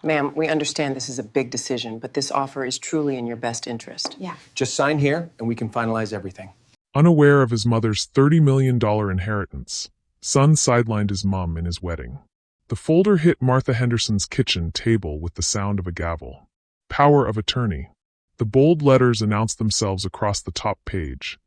Ma'am, we understand this is a big decision, but this offer is truly in your best interest. Yeah. Just sign here, and we can finalize everything. Unaware of his mother's $30 million inheritance, Son sidelined his mom in his wedding. The folder hit Martha Henderson's kitchen table with the sound of a gavel. Power of attorney. The bold letters announced themselves across the top page,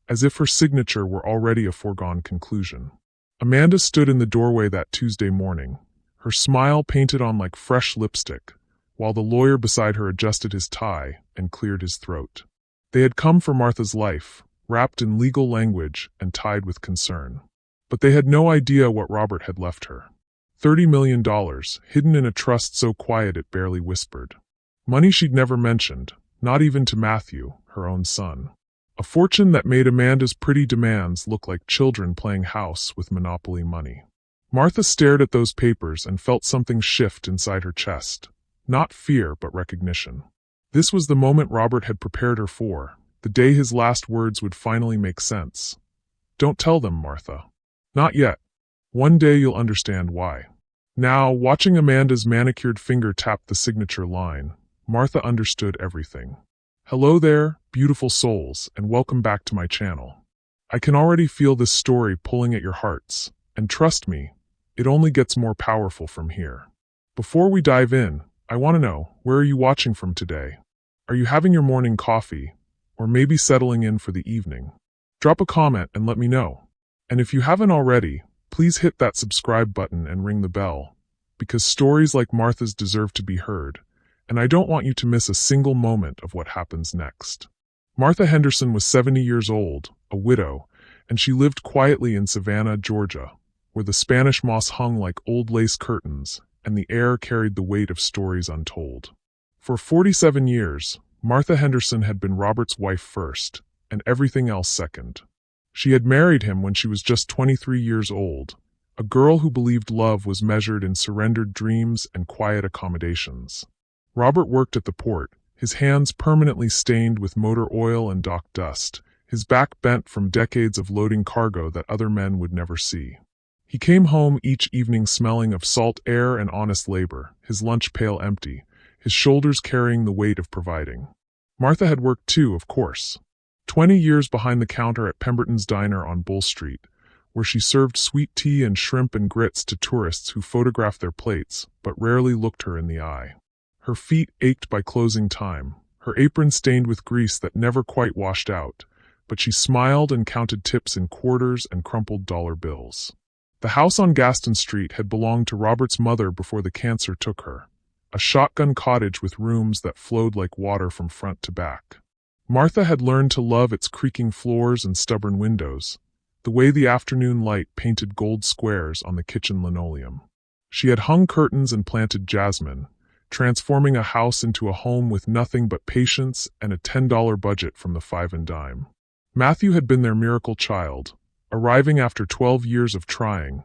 as if her signature were already a foregone conclusion. Amanda stood in the doorway that Tuesday morning, her smile painted on like fresh lipstick, while the lawyer beside her adjusted his tie and cleared his throat. They had come for Martha's life, wrapped in legal language and tied with concern. But they had no idea what Robert had left her. $30 million, hidden in a trust so quiet it barely whispered. Money she'd never mentioned, not even to Matthew, her own son. A fortune that made Amanda's pretty demands look like children playing house with Monopoly money. Martha stared at those papers and felt something shift inside her chest. Not fear, but recognition. This was the moment Robert had prepared her for, the day his last words would finally make sense. Don't tell them, Martha. Not yet. One day you'll understand why. Now, watching Amanda's manicured finger tap the signature line, Martha understood everything. Hello there, beautiful souls, and welcome back to my channel. I can already feel this story pulling at your hearts, and trust me, it only gets more powerful from here. Before we dive in, I want to know, where are you watching from today? Are you having your morning coffee, or maybe settling in for the evening? Drop a comment and let me know. And if you haven't already, please hit that subscribe button and ring the bell, because stories like Martha's deserve to be heard, and I don't want you to miss a single moment of what happens next. Martha Henderson was 70 years old, a widow, and she lived quietly in Savannah, Georgia, where the Spanish moss hung like old lace curtains, and the air carried the weight of stories untold. For 47 years, Martha Henderson had been Robert's wife first, and everything else second. She had married him when she was just 23 years old, a girl who believed love was measured in surrendered dreams and quiet accommodations. Robert worked at the port, his hands permanently stained with motor oil and dock dust, his back bent from decades of loading cargo that other men would never see. He came home each evening smelling of salt air and honest labor, his lunch pail empty, his shoulders carrying the weight of providing. Martha had worked too, of course. 20 years behind the counter at Pemberton's Diner on Bull Street, where she served sweet tea and shrimp and grits to tourists who photographed their plates, but rarely looked her in the eye. Her feet ached by closing time, her apron stained with grease that never quite washed out, but she smiled and counted tips in quarters and crumpled dollar bills. The house on Gaston Street had belonged to Robert's mother before the cancer took her, a shotgun cottage with rooms that flowed like water from front to back. Martha had learned to love its creaking floors and stubborn windows, the way the afternoon light painted gold squares on the kitchen linoleum. She had hung curtains and planted jasmine, transforming a house into a home with nothing but patience and a $10 budget from the five and dime. Matthew had been their miracle child, arriving after 12 years of trying,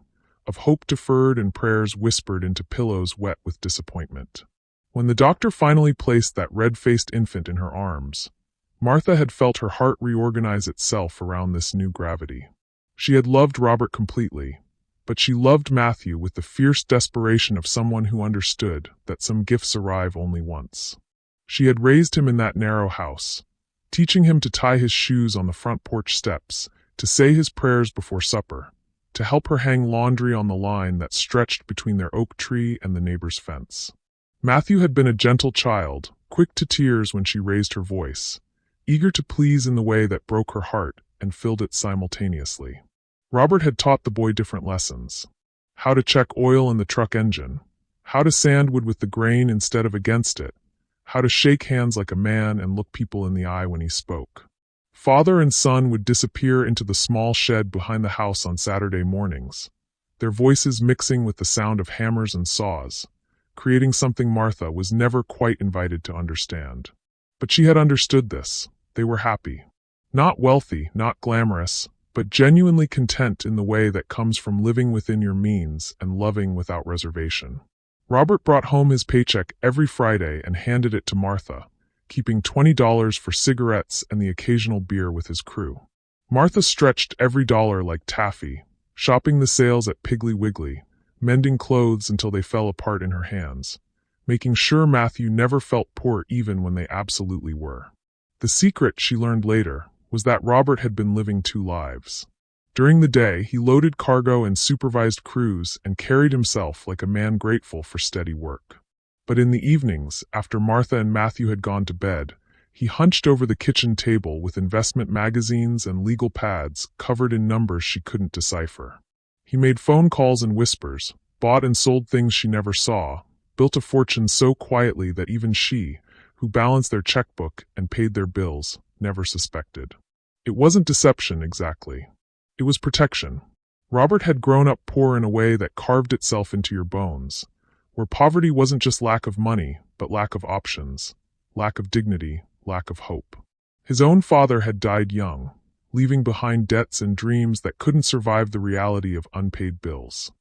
of hope deferred and prayers whispered into pillows wet with disappointment. When the doctor finally placed that red-faced infant in her arms, Martha had felt her heart reorganize itself around this new gravity. She had loved Robert completely, but she loved Matthew with the fierce desperation of someone who understood that some gifts arrive only once. She had raised him in that narrow house, teaching him to tie his shoes on the front porch steps, to say his prayers before supper, to help her hang laundry on the line that stretched between their oak tree and the neighbor's fence. Matthew had been a gentle child, quick to tears when she raised her voice, eager to please in the way that broke her heart and filled it simultaneously. Robert had taught the boy different lessons. How to check oil in the truck engine, how to sand wood with the grain instead of against it, how to shake hands like a man and look people in the eye when he spoke. Father and son would disappear into the small shed behind the house on Saturday mornings, their voices mixing with the sound of hammers and saws, creating something Martha was never quite invited to understand. But she had understood this. They were happy. Not wealthy, not glamorous, but genuinely content in the way that comes from living within your means and loving without reservation. Robert brought home his paycheck every Friday and handed it to Martha, keeping $20 for cigarettes and the occasional beer with his crew. Martha stretched every dollar like taffy, shopping the sales at Piggly Wiggly, mending clothes until they fell apart in her hands, making sure Matthew never felt poor even when they absolutely were. The secret, she learned later, was that Robert had been living two lives. During the day, he loaded cargo and supervised crews and carried himself like a man grateful for steady work. But in the evenings, after Martha and Matthew had gone to bed, he hunched over the kitchen table with investment magazines and legal pads covered in numbers she couldn't decipher. He made phone calls in whispers, bought and sold things she never saw, built a fortune so quietly that even she, who balanced their checkbook and paid their bills, never suspected. It wasn't deception exactly. It was protection. Robert had grown up poor in a way that carved itself into your bones, where poverty wasn't just lack of money, but lack of options, lack of dignity, lack of hope. His own father had died young, leaving behind debts and dreams that couldn't survive the reality of unpaid bills.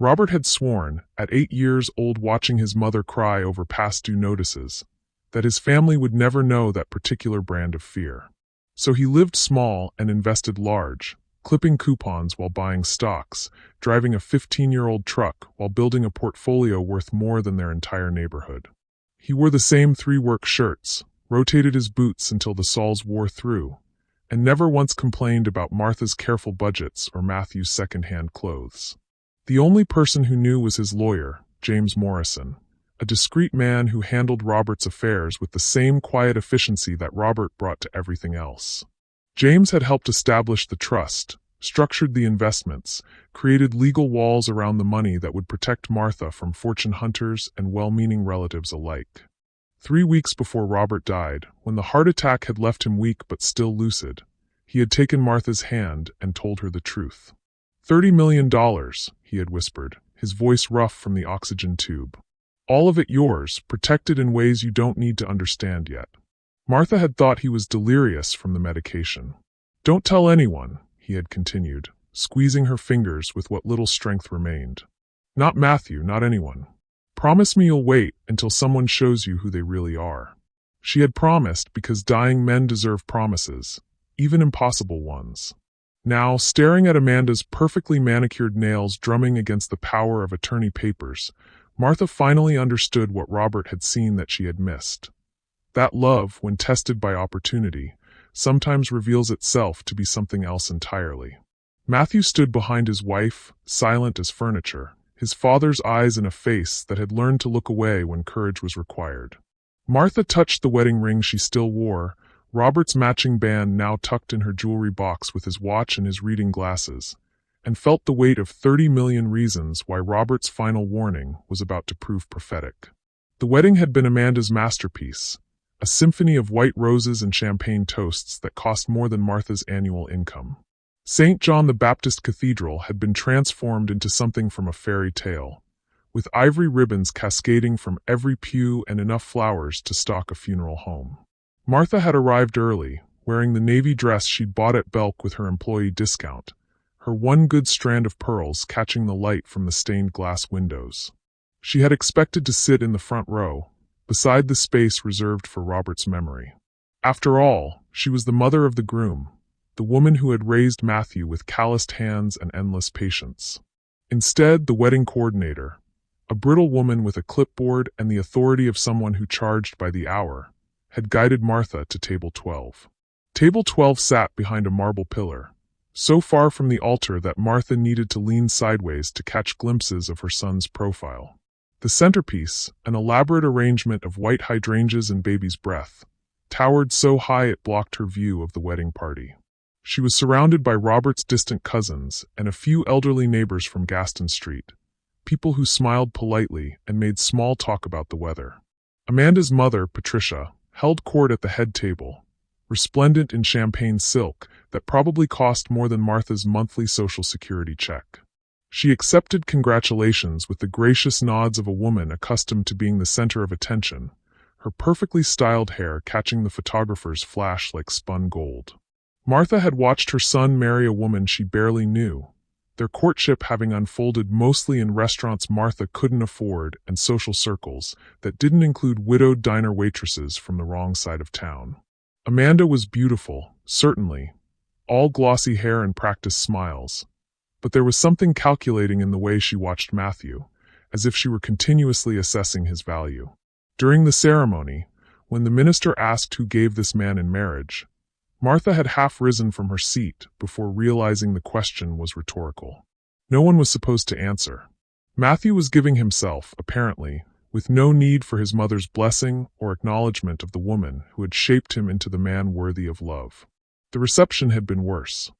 Robert had sworn, at 8 years old watching his mother cry over past due notices, that his family would never know that particular brand of fear. So he lived small and invested large, clipping coupons while buying stocks, driving a 15-year-old truck while building a portfolio worth more than their entire neighborhood. He wore the same 3-work shirts, rotated his boots until the soles wore through, and never once complained about Martha's careful budgets or Matthew's second-hand clothes. The only person who knew was his lawyer, James Morrison, a discreet man who handled Robert's affairs with the same quiet efficiency that Robert brought to everything else. James had helped establish the trust, structured the investments, created legal walls around the money that would protect Martha from fortune hunters and well-meaning relatives alike. 3 weeks before Robert died, when the heart attack had left him weak but still lucid, he had taken Martha's hand and told her the truth. $30 million, he had whispered, his voice rough from the oxygen tube. All of it yours, protected in ways you don't need to understand yet. Martha had thought he was delirious from the medication. Don't tell anyone, he had continued, squeezing her fingers with what little strength remained. Not Matthew, not anyone. Promise me you'll wait until someone shows you who they really are. She had promised because dying men deserve promises, even impossible ones. Now, staring at Amanda's perfectly manicured nails drumming against the power of attorney papers, Martha finally understood what Robert had seen that she had missed. That love, when tested by opportunity, sometimes reveals itself to be something else entirely. Matthew stood behind his wife, silent as furniture, his father's eyes in a face that had learned to look away when courage was required. Martha touched the wedding ring she still wore, Robert's matching band now tucked in her jewelry box with his watch and his reading glasses, and felt the weight of 30 million reasons why Robert's final warning was about to prove prophetic. The wedding had been Amanda's masterpiece, a symphony of white roses and champagne toasts that cost more than Martha's annual income. St. John the Baptist Cathedral had been transformed into something from a fairy tale, with ivory ribbons cascading from every pew and enough flowers to stock a funeral home. Martha had arrived early, wearing the navy dress she'd bought at Belk with her employee discount, her one good strand of pearls catching the light from the stained glass windows. She had expected to sit in the front row, beside the space reserved for Robert's memory. After all, she was the mother of the groom, the woman who had raised Matthew with calloused hands and endless patience. Instead, the wedding coordinator, a brittle woman with a clipboard and the authority of someone who charged by the hour, had guided Martha to table 12. Table 12 sat behind a marble pillar, so far from the altar that Martha needed to lean sideways to catch glimpses of her son's profile. The centerpiece, an elaborate arrangement of white hydrangeas and baby's breath, towered so high it blocked her view of the wedding party. She was surrounded by Robert's distant cousins and a few elderly neighbors from Gaston Street, people who smiled politely and made small talk about the weather. Amanda's mother, Patricia, held court at the head table, resplendent in champagne silk that probably cost more than Martha's monthly Social Security check. She accepted congratulations with the gracious nods of a woman accustomed to being the center of attention, her perfectly styled hair catching the photographer's flash like spun gold. Martha had watched her son marry a woman she barely knew, their courtship having unfolded mostly in restaurants Martha couldn't afford and social circles that didn't include widowed diner waitresses from the wrong side of town. Amanda was beautiful, certainly, all glossy hair and practiced smiles, but there was something calculating in the way she watched Matthew, as if she were continuously assessing his value. During the ceremony, when the minister asked who gave this man in marriage, Martha had half risen from her seat before realizing the question was rhetorical. No one was supposed to answer. Matthew was giving himself, apparently, with no need for his mother's blessing or acknowledgement of the woman who had shaped him into the man worthy of love. The reception had been worse.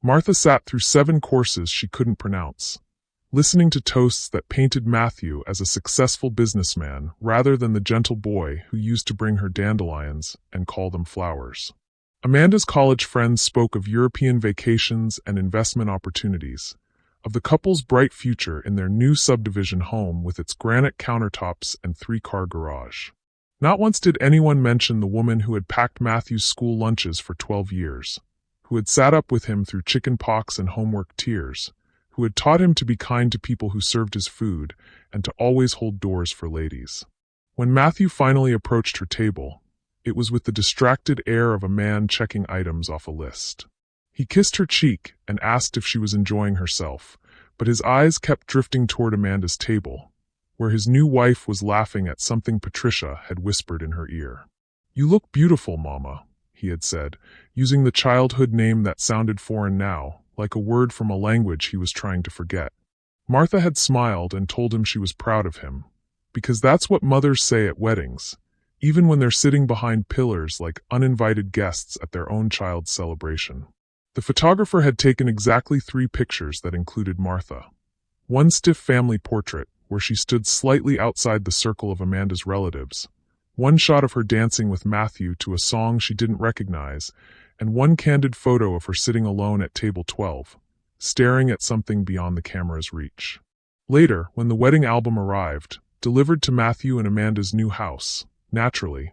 Martha sat through 7 courses she couldn't pronounce, listening to toasts that painted Matthew as a successful businessman rather than the gentle boy who used to bring her dandelions and call them flowers. Amanda's college friends spoke of European vacations and investment opportunities, of the couple's bright future in their new subdivision home with its granite countertops and 3-car garage. Not once did anyone mention the woman who had packed Matthew's school lunches for 12 years, who had sat up with him through chicken pox and homework tears, who had taught him to be kind to people who served his food and to always hold doors for ladies. When Matthew finally approached her table, it was with the distracted air of a man checking items off a list. He kissed her cheek and asked if she was enjoying herself, but his eyes kept drifting toward Amanda's table, where his new wife was laughing at something Patricia had whispered in her ear. "You look beautiful, Mama," he had said, using the childhood name that sounded foreign now, like a word from a language he was trying to forget. Martha had smiled and told him she was proud of him, because that's what mothers say at weddings, even when they're sitting behind pillars like uninvited guests at their own child's celebration. The photographer had taken exactly 3 pictures that included Martha. One stiff family portrait, where she stood slightly outside the circle of Amanda's relatives, one shot of her dancing with Matthew to a song she didn't recognize, and one candid photo of her sitting alone at table 12, staring at something beyond the camera's reach. Later, when the wedding album arrived, delivered to Matthew in Amanda's new house, naturally,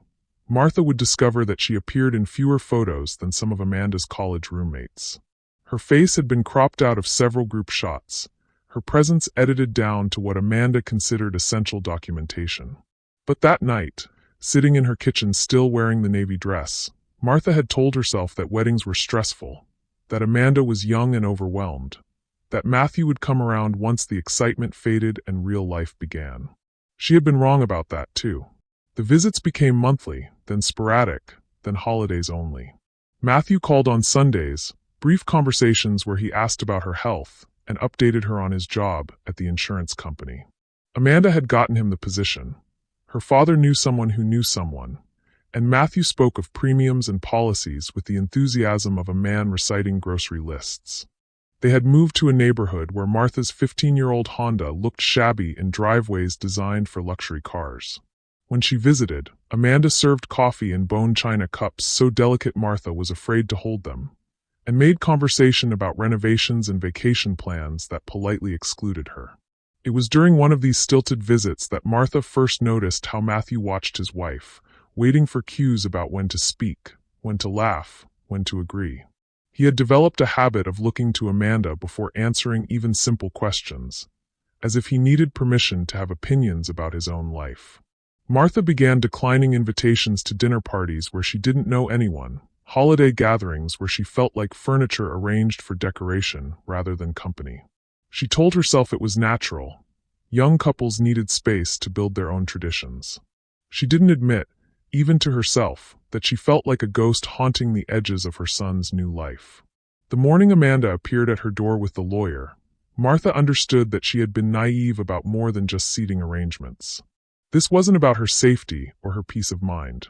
Martha would discover that she appeared in fewer photos than some of Amanda's college roommates. Her face had been cropped out of several group shots, her presence edited down to what Amanda considered essential documentation. But that night, sitting in her kitchen still wearing the navy dress, Martha had told herself that weddings were stressful, that Amanda was young and overwhelmed, that Matthew would come around once the excitement faded and real life began. She had been wrong about that, too. The visits became monthly, then sporadic, then holidays only. Matthew called on Sundays, brief conversations where he asked about her health and updated her on his job at the insurance company. Amanda had gotten him the position. Her father knew someone who knew someone, and Matthew spoke of premiums and policies with the enthusiasm of a man reciting grocery lists. They had moved to a neighborhood where Martha's 15-year-old Honda looked shabby in driveways designed for luxury cars. When she visited, Amanda served coffee in bone china cups so delicate Martha was afraid to hold them, and made conversation about renovations and vacation plans that politely excluded her. It was during one of these stilted visits that Martha first noticed how Matthew watched his wife, waiting for cues about when to speak, when to laugh, when to agree. He had developed a habit of looking to Amanda before answering even simple questions, as if he needed permission to have opinions about his own life. Martha began declining invitations to dinner parties where she didn't know anyone, holiday gatherings where she felt like furniture arranged for decoration rather than company. She told herself it was natural. Young couples needed space to build their own traditions. She didn't admit, even to herself, that she felt like a ghost haunting the edges of her son's new life. The morning Amanda appeared at her door with the lawyer, Martha understood that she had been naive about more than just seating arrangements. This wasn't about her safety or her peace of mind.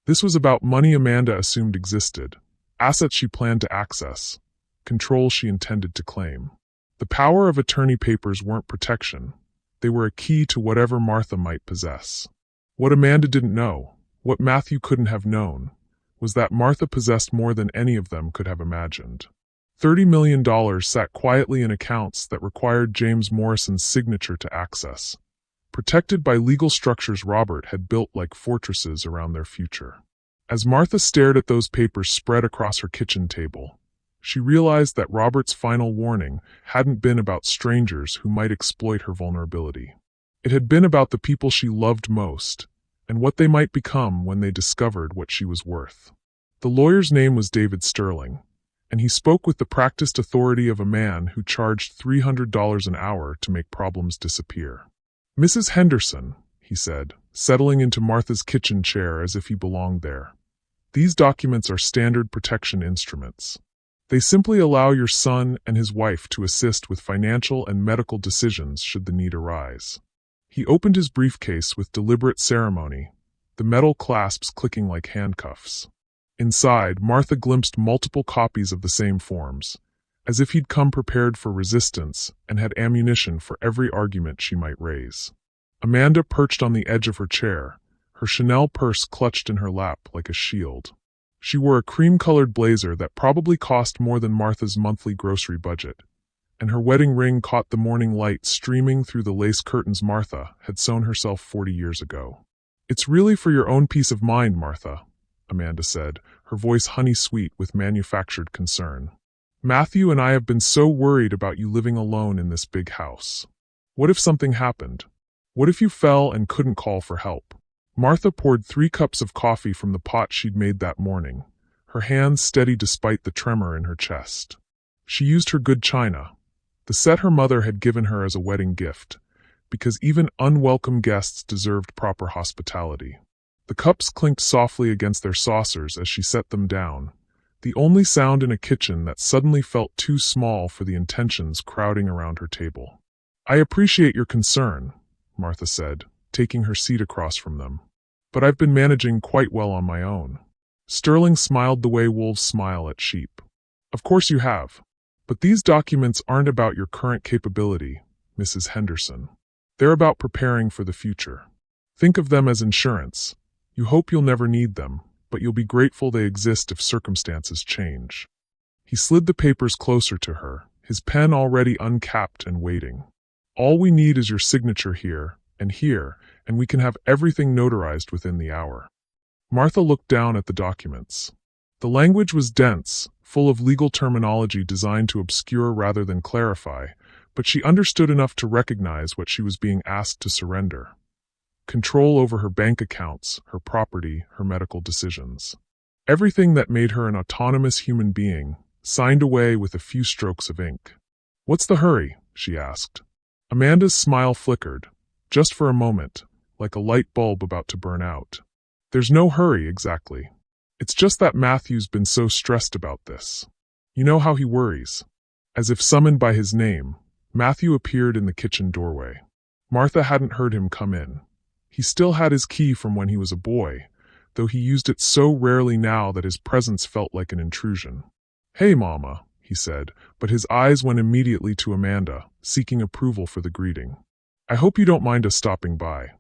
This was about money Amanda assumed existed, assets she planned to access, control she intended to claim. The power of attorney papers weren't protection. They were a key to whatever Martha might possess. What Amanda didn't know, what Matthew couldn't have known, was that Martha possessed more than any of them could have imagined. $30 million sat quietly in accounts that required James Morrison's signature to access, protected by legal structures Robert had built like fortresses around their future. As Martha stared at those papers spread across her kitchen table, she realized that Robert's final warning hadn't been about strangers who might exploit her vulnerability. It had been about the people she loved most, and what they might become when they discovered what she was worth. The lawyer's name was David Sterling, and he spoke with the practiced authority of a man who charged $300 an hour to make problems disappear. "Mrs. Henderson," he said, settling into Martha's kitchen chair as if he belonged there. These documents are standard protection instruments. They simply allow your son and his wife to assist with financial and medical decisions should the need arise. He opened his briefcase with deliberate ceremony, the metal clasps clicking like handcuffs. Inside, Martha glimpsed multiple copies of the same forms, as if he'd come prepared for resistance and had ammunition for every argument she might raise. Amanda perched on the edge of her chair, her Chanel purse clutched in her lap like a shield. She wore a cream-colored blazer that probably cost more than Martha's monthly grocery budget, and her wedding ring caught the morning light streaming through the lace curtains Martha had sewn herself 40 years ago. "It's really for your own peace of mind, Martha," Amanda said, her voice honey-sweet with manufactured concern. "Matthew and I have been so worried about you living alone in this big house. What if something happened? What if you fell and couldn't call for help?" Martha poured 3 cups of coffee from the pot she'd made that morning, her hands steady despite the tremor in her chest. She used her good china, the set her mother had given her as a wedding gift, because even unwelcome guests deserved proper hospitality. The cups clinked softly against their saucers as she set them down, the only sound in a kitchen that suddenly felt too small for the intentions crowding around her table. "I appreciate your concern," Martha said, taking her seat across from them. "But I've been managing quite well on my own." Sterling smiled the way wolves smile at sheep. "Of course you have. But these documents aren't about your current capability, Mrs. Henderson. They're about preparing for the future. Think of them as insurance. You hope you'll never need them, but you'll be grateful they exist if circumstances change." He slid the papers closer to her, his pen already uncapped and waiting. "All we need is your signature here, and we can have everything notarized within the hour." Martha looked down at the documents. The language was dense, full of legal terminology designed to obscure rather than clarify, but she understood enough to recognize what she was being asked to surrender. Control over her bank accounts, her property, her medical decisions. Everything that made her an autonomous human being, signed away with a few strokes of ink. "What's the hurry?" she asked. Amanda's smile flickered, just for a moment, like a light bulb about to burn out. "There's no hurry, exactly. It's just that Matthew's been so stressed about this. You know how he worries." As if summoned by his name, Matthew appeared in the kitchen doorway. Martha hadn't heard him come in. He still had his key from when he was a boy, though he used it so rarely now that his presence felt like an intrusion. "Hey, Mama," he said, but his eyes went immediately to Amanda, seeking approval for the greeting. "I hope you don't mind us stopping by."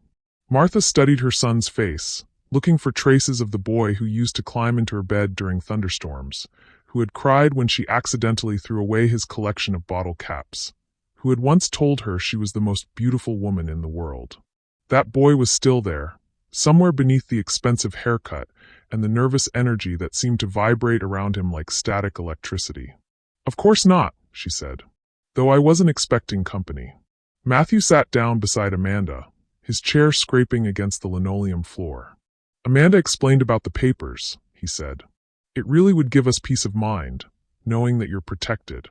Martha studied her son's face, looking for traces of the boy who used to climb into her bed during thunderstorms, who had cried when she accidentally threw away his collection of bottle caps, who had once told her she was the most beautiful woman in the world. That boy was still there, somewhere beneath the expensive haircut and the nervous energy that seemed to vibrate around him like static electricity. "Of course not," she said, "though I wasn't expecting company." Matthew sat down beside Amanda, his chair scraping against the linoleum floor. "Amanda explained about the papers," he said. "It really would give us peace of mind, knowing that you're protected."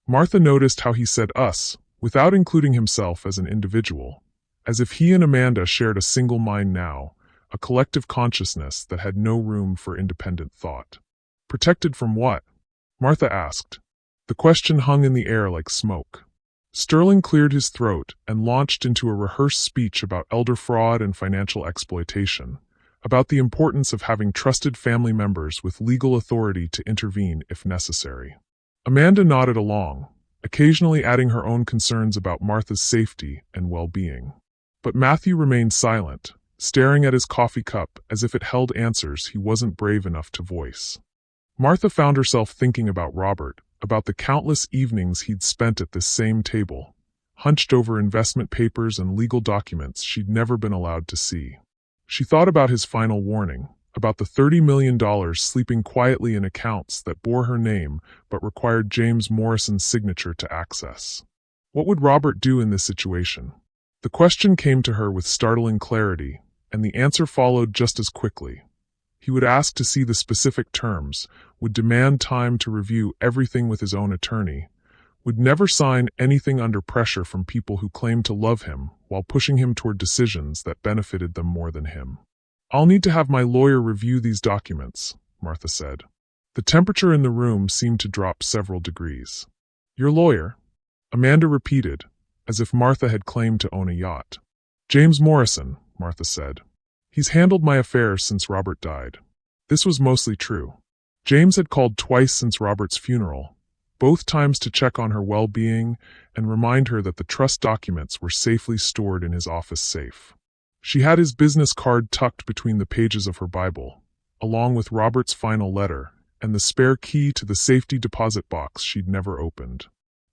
Martha noticed how he said us, without including himself as an individual, as if he and Amanda shared a single mind now, a collective consciousness that had no room for independent thought. "Protected from what?" Martha asked. The question hung in the air like smoke. Sterling cleared his throat and launched into a rehearsed speech about elder fraud and financial exploitation, about the importance of having trusted family members with legal authority to intervene if necessary. Amanda nodded along, occasionally adding her own concerns about Martha's safety and well-being. But Matthew remained silent, staring at his coffee cup as if it held answers he wasn't brave enough to voice. Martha found herself thinking about Robert, about the countless evenings he'd spent at this same table, hunched over investment papers and legal documents she'd never been allowed to see. She thought about his final warning, about the $30 million sleeping quietly in accounts that bore her name but required James Morrison's signature to access. What would Robert do in this situation? The question came to her with startling clarity, and the answer followed just as quickly. He would ask to see the specific terms, would demand time to review everything with his own attorney, would never sign anything under pressure from people who claimed to love him while pushing him toward decisions that benefited them more than him. "I'll need to have my lawyer review these documents," Martha said. The temperature in the room seemed to drop several degrees. "Your lawyer?" Amanda repeated, as if Martha had claimed to own a yacht. "James Morrison," Martha said. "He's handled my affairs since Robert died." This was mostly true. James had called twice since Robert's funeral, both times to check on her well-being and remind her that the trust documents were safely stored in his office safe. She had his business card tucked between the pages of her Bible, along with Robert's final letter and the spare key to the safety deposit box she'd never opened.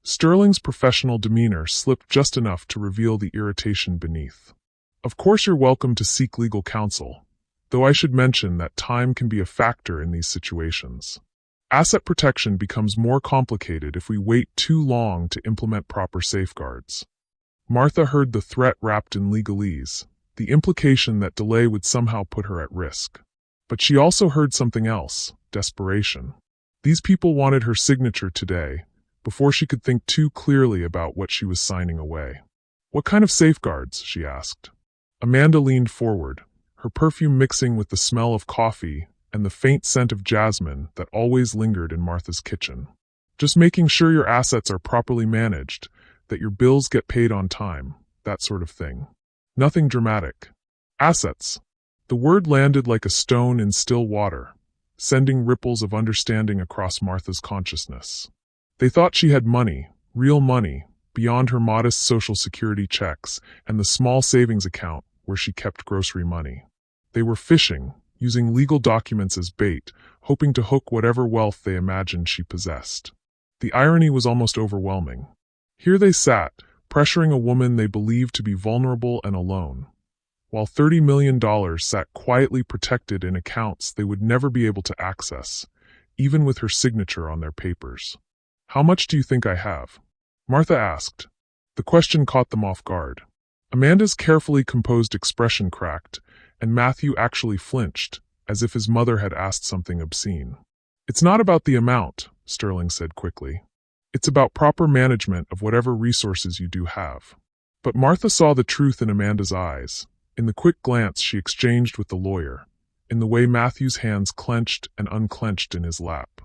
Sterling's professional demeanor slipped just enough to reveal the irritation beneath. "Of course you're welcome to seek legal counsel, though I should mention that time can be a factor in these situations. Asset protection becomes more complicated if we wait too long to implement proper safeguards." Martha heard the threat wrapped in legalese, the implication that delay would somehow put her at risk. But she also heard something else: desperation. These people wanted her signature today, before she could think too clearly about what she was signing away. "What kind of safeguards?" she asked. Amanda leaned forward, her perfume mixing with the smell of coffee and the faint scent of jasmine that always lingered in Martha's kitchen. "Just making sure your assets are properly managed, that your bills get paid on time, that sort of thing. Nothing dramatic." "Assets." The word landed like a stone in still water, sending ripples of understanding across Martha's consciousness. They thought she had money, real money, beyond her modest Social Security checks and the small savings account where she kept grocery money. They were fishing, using legal documents as bait, hoping to hook whatever wealth they imagined she possessed. The irony was almost overwhelming. Here they sat, pressuring a woman they believed to be vulnerable and alone, while $30 million sat quietly protected in accounts they would never be able to access, even with her signature on their papers. "How much do you think I have?" Martha asked. The question caught them off guard. Amanda's carefully composed expression cracked, and Matthew actually flinched, as if his mother had asked something obscene. "It's not about the amount," Sterling said quickly. "It's about proper management of whatever resources you do have." But Martha saw the truth in Amanda's eyes, in the quick glance she exchanged with the lawyer, in the way Matthew's hands clenched and unclenched in his lap.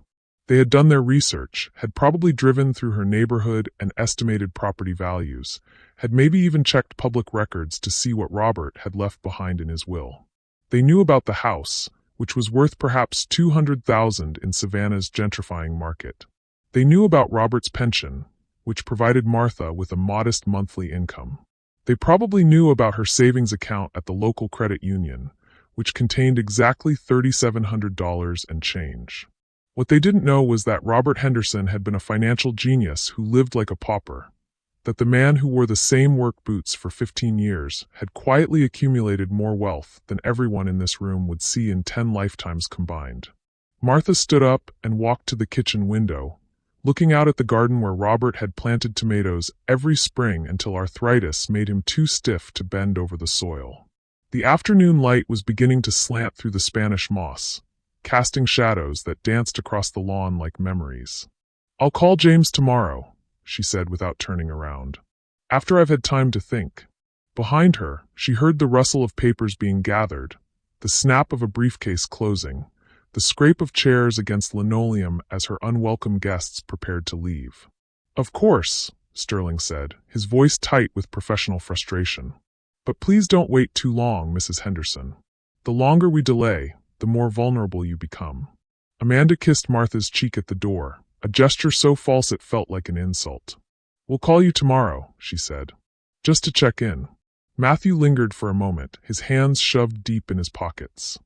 They had done their research, had probably driven through her neighborhood and estimated property values, had maybe even checked public records to see what Robert had left behind in his will. They knew about the house, which was worth perhaps $200,000 in Savannah's gentrifying market. They knew about Robert's pension, which provided Martha with a modest monthly income. They probably knew about her savings account at the local credit union, which contained exactly $3,700 and change. What they didn't know was that Robert Henderson had been a financial genius who lived like a pauper, that the man who wore the same work boots for 15 years had quietly accumulated more wealth than everyone in this room would see in 10 lifetimes combined. Martha stood up and walked to the kitchen window, looking out at the garden where Robert had planted tomatoes every spring until arthritis made him too stiff to bend over the soil. The afternoon light was beginning to slant through the Spanish moss, casting shadows that danced across the lawn like memories. "I'll call James tomorrow," she said without turning around. "After I've had time to think." Behind her, she heard the rustle of papers being gathered, the snap of a briefcase closing, the scrape of chairs against linoleum as her unwelcome guests prepared to leave. "Of course," Sterling said, his voice tight with professional frustration. "But please don't wait too long, Mrs. Henderson. The longer we delay, the more vulnerable you become." Amanda kissed Martha's cheek at the door, a gesture so false it felt like an insult. "We'll call you tomorrow," she said. "Just to check in." Matthew lingered for a moment, his hands shoved deep in his pockets.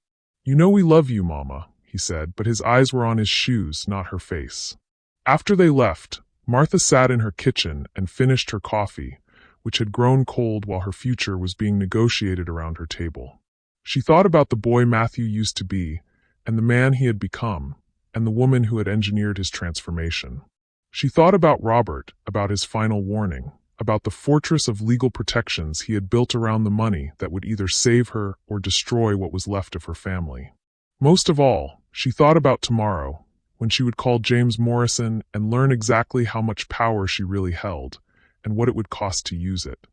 "You know we love you, Mama," he said, but his eyes were on his shoes, not her face. After they left, Martha sat in her kitchen and finished her coffee, which had grown cold while her future was being negotiated around her table. She thought about the boy Matthew used to be, and the man he had become, and the woman who had engineered his transformation. She thought about Robert, about his final warning, about the fortress of legal protections he had built around the money that would either save her or destroy what was left of her family. Most of all, she thought about tomorrow, when she would call James Morrison and learn exactly how much power she really held, and what it would cost to use it.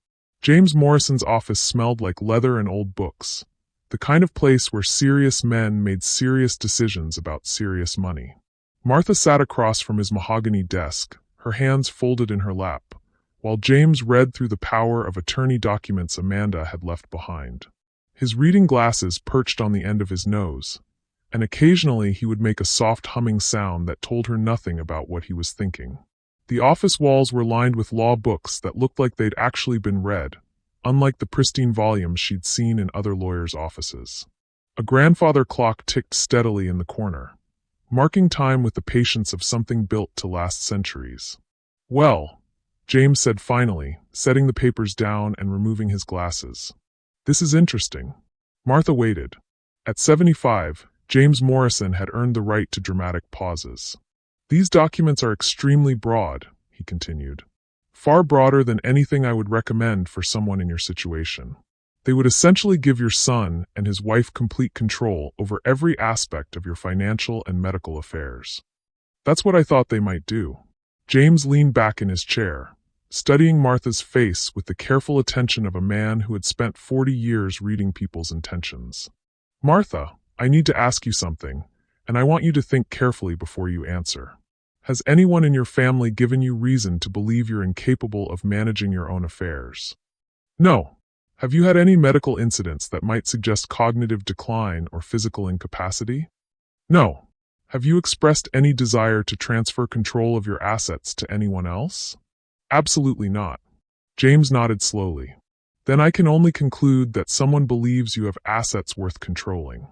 James Morrison's office smelled like leather and old books, the kind of place where serious men made serious decisions about serious money. Martha sat across from his mahogany desk, her hands folded in her lap, while James read through the power of attorney documents Amanda had left behind. His reading glasses perched on the end of his nose, and occasionally he would make a soft humming sound that told her nothing about what he was thinking. The office walls were lined with law books that looked like they'd actually been read, unlike the pristine volumes she'd seen in other lawyers' offices. A grandfather clock ticked steadily in the corner, marking time with the patience of something built to last centuries. "Well," James said finally, setting the papers down and removing his glasses. "This is interesting." Martha waited. At 75, James Morrison had earned the right to dramatic pauses. "These documents are extremely broad," he continued. "Far broader than anything I would recommend for someone in your situation. They would essentially give your son and his wife complete control over every aspect of your financial and medical affairs." "That's what I thought they might do." James leaned back in his chair, studying Martha's face with the careful attention of a man who had spent 40 years reading people's intentions. "Martha, I need to ask you something, and I want you to think carefully before you answer. Has anyone in your family given you reason to believe you're incapable of managing your own affairs?" "No." "Have you had any medical incidents that might suggest cognitive decline or physical incapacity?" "No." "Have you expressed any desire to transfer control of your assets to anyone else?" "Absolutely not." James nodded slowly. "Then I can only conclude that someone believes you have assets worth controlling."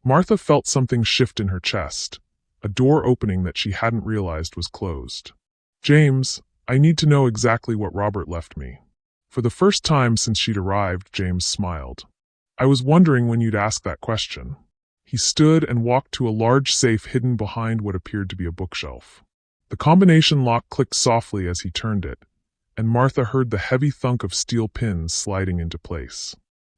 Martha felt something shift in her chest, a door opening that she hadn't realized was closed. "James, I need to know exactly what Robert left me." For the first time since she'd arrived, James smiled. "I was wondering when you'd ask that question." He stood and walked to a large safe hidden behind what appeared to be a bookshelf. The combination lock clicked softly as he turned it, and Martha heard the heavy thunk of steel pins sliding into place.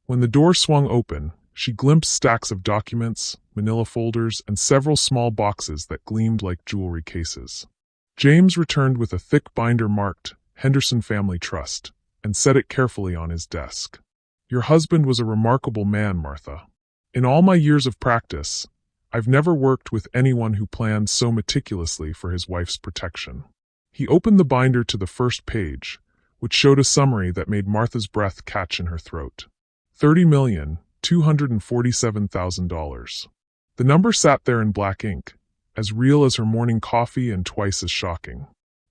When the door swung open, she glimpsed stacks of documents, manila folders, and several small boxes that gleamed like jewelry cases. James returned with a thick binder marked Henderson Family Trust and set it carefully on his desk. "Your husband was a remarkable man, Martha. In all my years of practice, I've never worked with anyone who planned so meticulously for his wife's protection." He opened the binder to the first page, which showed a summary that made Martha's breath catch in her throat. $30,247,000. The number sat there in black ink, as real as her morning coffee and twice as shocking.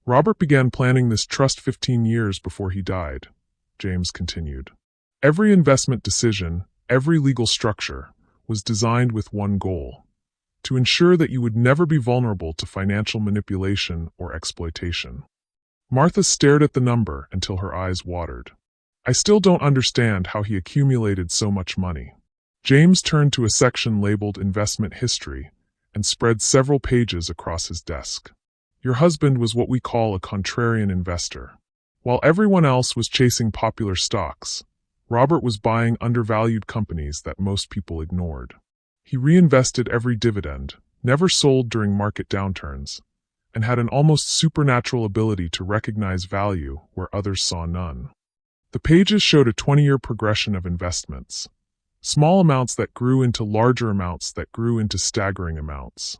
"Robert began planning this trust 15 years before he died," James continued. "Every investment decision, every legal structure, was designed with one goal: to ensure that you would never be vulnerable to financial manipulation or exploitation." Martha stared at the number until her eyes watered. "I still don't understand how he accumulated so much money." James turned to a section labeled Investment History and spread several pages across his desk. "Your husband was what we call a contrarian investor. While everyone else was chasing popular stocks, Robert was buying undervalued companies that most people ignored. He reinvested every dividend, never sold during market downturns, and had an almost supernatural ability to recognize value where others saw none." The pages showed a 20-year progression of investments, small amounts that grew into larger amounts that grew into staggering amounts.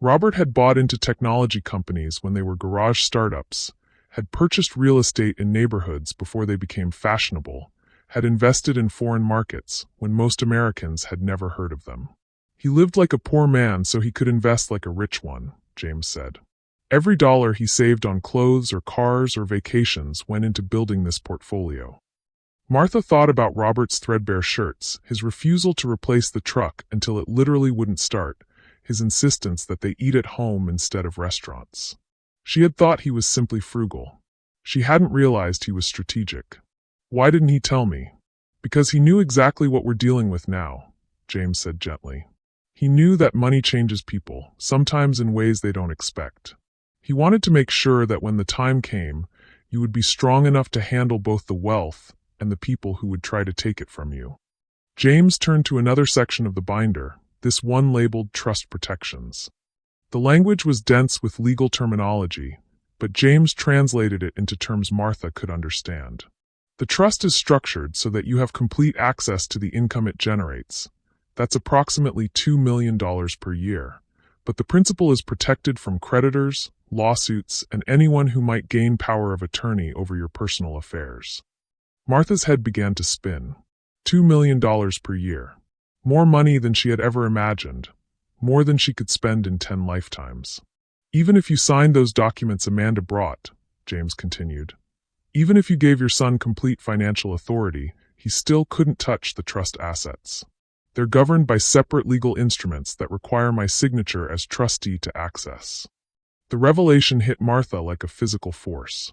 Robert had bought into technology companies when they were garage startups, had purchased real estate in neighborhoods before they became fashionable, had invested in foreign markets when most Americans had never heard of them. "He lived like a poor man so he could invest like a rich one," James said. "Every dollar he saved on clothes or cars or vacations went into building this portfolio." Martha thought about Robert's threadbare shirts, his refusal to replace the truck until it literally wouldn't start, his insistence that they eat at home instead of restaurants. She had thought he was simply frugal. She hadn't realized he was strategic. "Why didn't he tell me?" "Because he knew exactly what we're dealing with now," James said gently. "He knew that money changes people, sometimes in ways they don't expect. He wanted to make sure that when the time came, you would be strong enough to handle both the wealth and the people who would try to take it from you." James turned to another section of the binder, this one labeled Trust Protections. The language was dense with legal terminology, but James translated it into terms Martha could understand. The trust is structured so that you have complete access to the income it generates. That's approximately $2 million per year. But the principal is protected from creditors, lawsuits, and anyone who might gain power of attorney over your personal affairs. Martha's head began to spin. $2 million per year. More money than she had ever imagined. More than she could spend in 10 lifetimes. Even if you signed those documents Amanda brought, James continued, even if you gave your son complete financial authority, he still couldn't touch the trust assets. They're governed by separate legal instruments that require my signature as trustee to access. The revelation hit Martha like a physical force.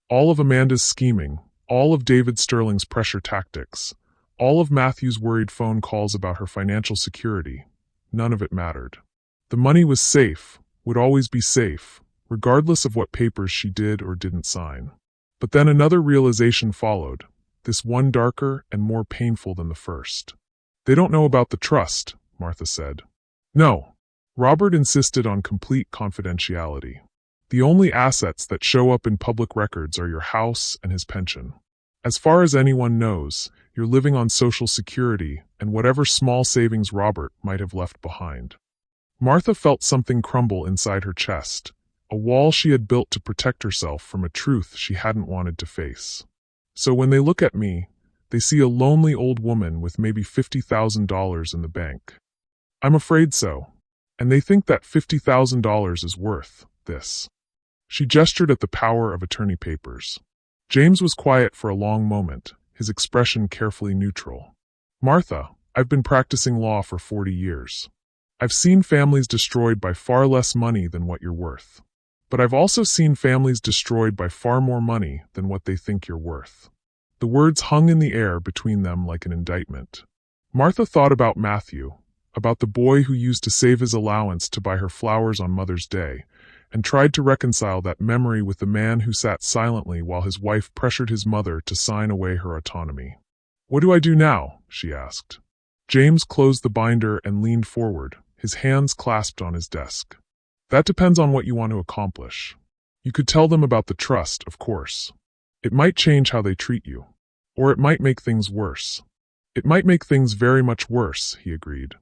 All of Amanda's scheming, all of David Sterling's pressure tactics, all of Matthew's worried phone calls about her financial security, none of it mattered. The money was safe, would always be safe, regardless of what papers she did or didn't sign. But then another realization followed, this one darker and more painful than the first. They don't know about the trust, Martha said. No. Robert insisted on complete confidentiality. The only assets that show up in public records are your house and his pension. As far as anyone knows, you're living on Social Security and whatever small savings Robert might have left behind. Martha felt something crumble inside her chest, a wall she had built to protect herself from a truth she hadn't wanted to face. So when they look at me, they see a lonely old woman with maybe $50,000 in the bank. I'm afraid so. And they think that $50,000 is worth this. She gestured at the power of attorney papers. James was quiet for a long moment, his expression carefully neutral. Martha, I've been practicing law for 40 years. I've seen families destroyed by far less money than what you're worth. But I've also seen families destroyed by far more money than what they think you're worth. The words hung in the air between them like an indictment. Martha thought about Matthew, about the boy who used to save his allowance to buy her flowers on Mother's Day, and tried to reconcile that memory with the man who sat silently while his wife pressured his mother to sign away her autonomy. What do I do now? She asked. James closed the binder and leaned forward, his hands clasped on his desk. That depends on what you want to accomplish. You could tell them about the trust, of course. It might change how they treat you. Or it might make things worse. It might make things very much worse, he agreed.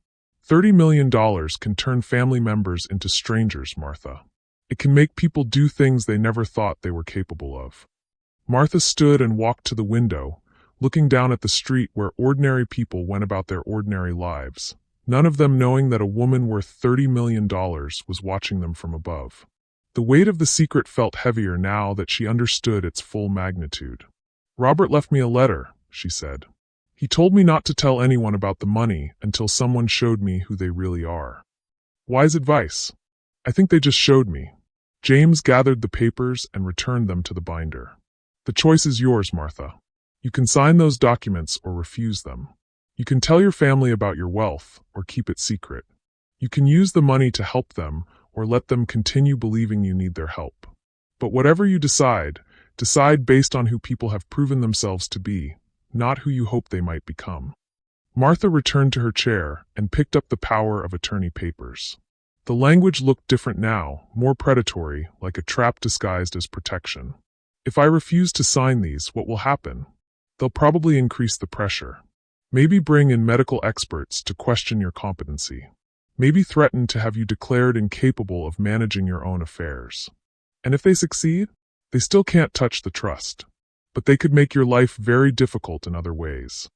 $30 million can turn family members into strangers, Martha. It can make people do things they never thought they were capable of. Martha stood and walked to the window, looking down at the street where ordinary people went about their ordinary lives, none of them knowing that a woman worth $30 million was watching them from above. The weight of the secret felt heavier now that she understood its full magnitude. Robert left me a letter, she said. He told me not to tell anyone about the money until someone showed me who they really are. Wise advice. I think they just showed me. James gathered the papers and returned them to the binder. The choice is yours, Martha. You can sign those documents or refuse them. You can tell your family about your wealth or keep it secret. You can use the money to help them or let them continue believing you need their help. But whatever you decide, decide based on who people have proven themselves to be, not who you hope they might become. Martha returned to her chair and picked up the power of attorney papers. The language looked different now, more predatory, like a trap disguised as protection. If I refuse to sign these, what will happen? They'll probably increase the pressure. Maybe bring in medical experts to question your competency. Maybe threaten to have you declared incapable of managing your own affairs. And if they succeed, they still can't touch the trust. But they could make your life very difficult in other ways.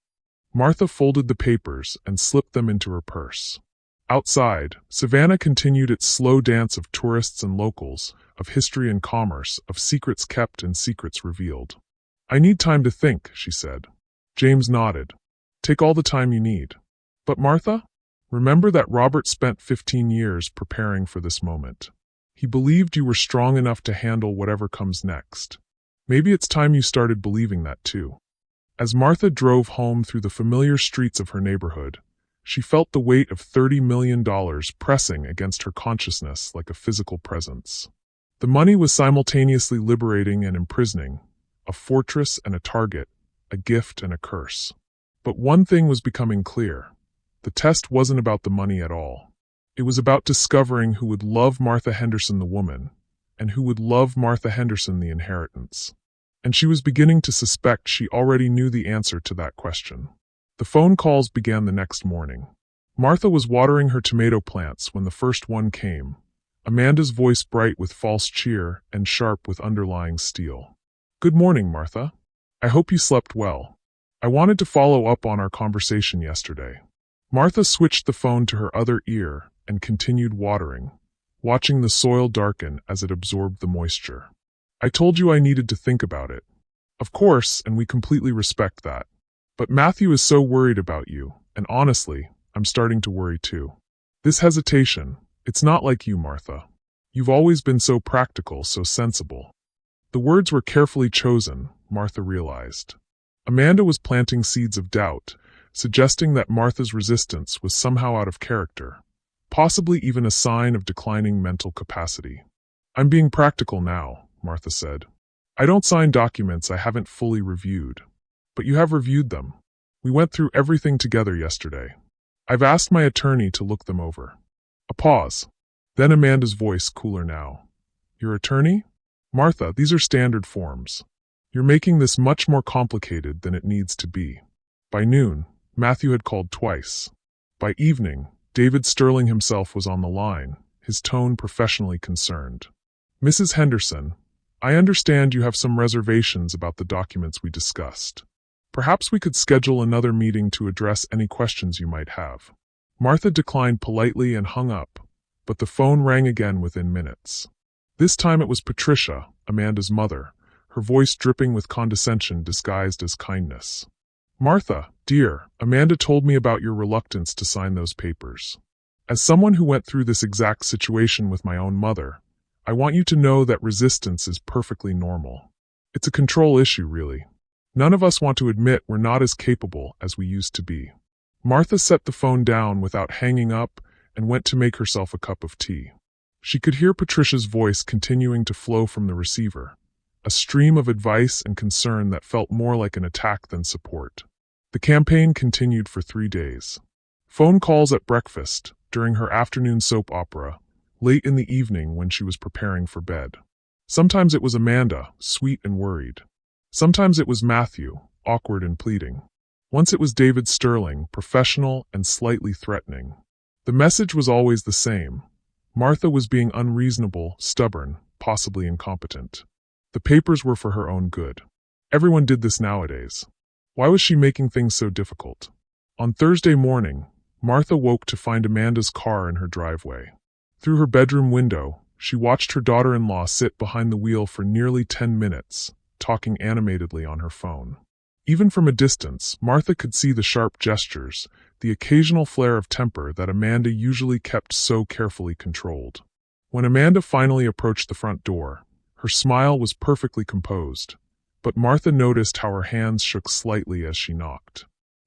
Martha folded the papers and slipped them into her purse. Outside, Savannah continued its slow dance of tourists and locals, of history and commerce, of secrets kept and secrets revealed. I need time to think, she said. James nodded. Take all the time you need. But Martha? Remember that Robert spent 15 years preparing for this moment. He believed you were strong enough to handle whatever comes next. Maybe it's time you started believing that too. As Martha drove home through the familiar streets of her neighborhood, she felt the weight of $30 million pressing against her consciousness like a physical presence. The money was simultaneously liberating and imprisoning, a fortress and a target, a gift and a curse. But one thing was becoming clear. The test wasn't about the money at all. It was about discovering who would love Martha Henderson the woman, and who would love Martha Henderson the inheritance. and she was beginning to suspect she already knew the answer to that question. The phone calls began the next morning. Martha was watering her tomato plants when the first one came, Amanda's voice bright with false cheer and sharp with underlying steel. "Good morning, Martha. I hope you slept well. I wanted to follow up on our conversation yesterday." Martha switched the phone to her other ear and continued watering, watching the soil darken as it absorbed the moisture. "I told you I needed to think about it. Of course, and we completely respect that. But Matthew is so worried about you, and honestly, I'm starting to worry too. This hesitation, it's not like you, Martha. You've always been so practical, so sensible." The words were carefully chosen, Martha realized. Amanda was planting seeds of doubt, suggesting that Martha's resistance was somehow out of character, possibly even a sign of declining mental capacity. "I'm being practical now," Martha said. "I don't sign documents I haven't fully reviewed. But you have reviewed them. We went through everything together yesterday. I've asked my attorney to look them over." A pause. Then Amanda's voice, cooler now. "Your attorney? Martha, these are standard forms. You're making this much more complicated than it needs to be." By noon, Matthew had called twice. By evening, David Sterling himself was on the line, his tone professionally concerned. "Mrs. Henderson, I understand you have some reservations about the documents we discussed. Perhaps we could schedule another meeting to address any questions you might have." Martha declined politely and hung up, but the phone rang again within minutes. This time it was Patricia, Amanda's mother, her voice dripping with condescension disguised as kindness. "Martha, dear, Amanda told me about your reluctance to sign those papers. As someone who went through this exact situation with my own mother, I want you to know that resistance is perfectly normal. It's a control issue, really. None of us want to admit we're not as capable as we used to be." Martha set the phone down without hanging up and went to make herself a cup of tea. She could hear Patricia's voice continuing to flow from the receiver, a stream of advice and concern that felt more like an attack than support. The campaign continued for 3 days. Phone calls at breakfast, during her afternoon soap opera, late in the evening when she was preparing for bed. Sometimes it was Amanda, sweet and worried. Sometimes it was Matthew, awkward and pleading. Once it was David Sterling, professional and slightly threatening. The message was always the same. Martha was being unreasonable, stubborn, possibly incompetent. The papers were for her own good. Everyone did this nowadays. Why was she making things so difficult? On Thursday morning, Martha woke to find Amanda's car in her driveway. Through her bedroom window, she watched her daughter-in-law sit behind the wheel for nearly 10 minutes, talking animatedly on her phone. Even from a distance, Martha could see the sharp gestures, the occasional flare of temper that Amanda usually kept so carefully controlled. When Amanda finally approached the front door, her smile was perfectly composed, but Martha noticed how her hands shook slightly as she knocked.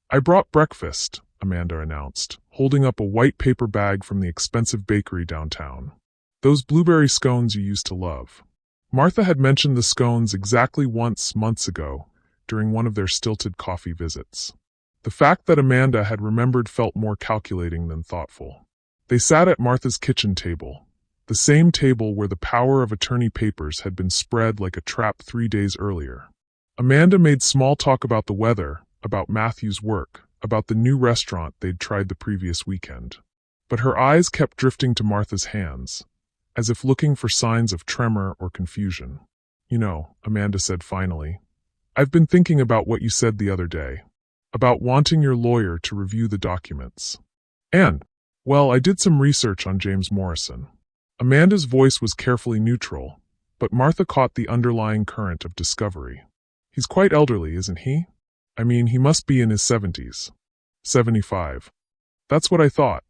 "I brought breakfast," Amanda announced, holding up a white paper bag from the expensive bakery downtown. "Those blueberry scones you used to love." Martha had mentioned the scones exactly once months ago, during one of their stilted coffee visits. The fact that Amanda had remembered felt more calculating than thoughtful. They sat at Martha's kitchen table, the same table where the power of attorney papers had been spread like a trap 3 days earlier. Amanda made small talk about the weather, about Matthew's work, about the new restaurant they'd tried the previous weekend. But her eyes kept drifting to Martha's hands, as if looking for signs of tremor or confusion. "You know," Amanda said finally, "I've been thinking about what you said the other day, about wanting your lawyer to review the documents. And, well, I did some research on James Morrison." Amanda's voice was carefully neutral, but Martha caught the underlying current of discovery. "He's quite elderly, isn't he? I mean, he must be in his 70s. 75. That's what I thought.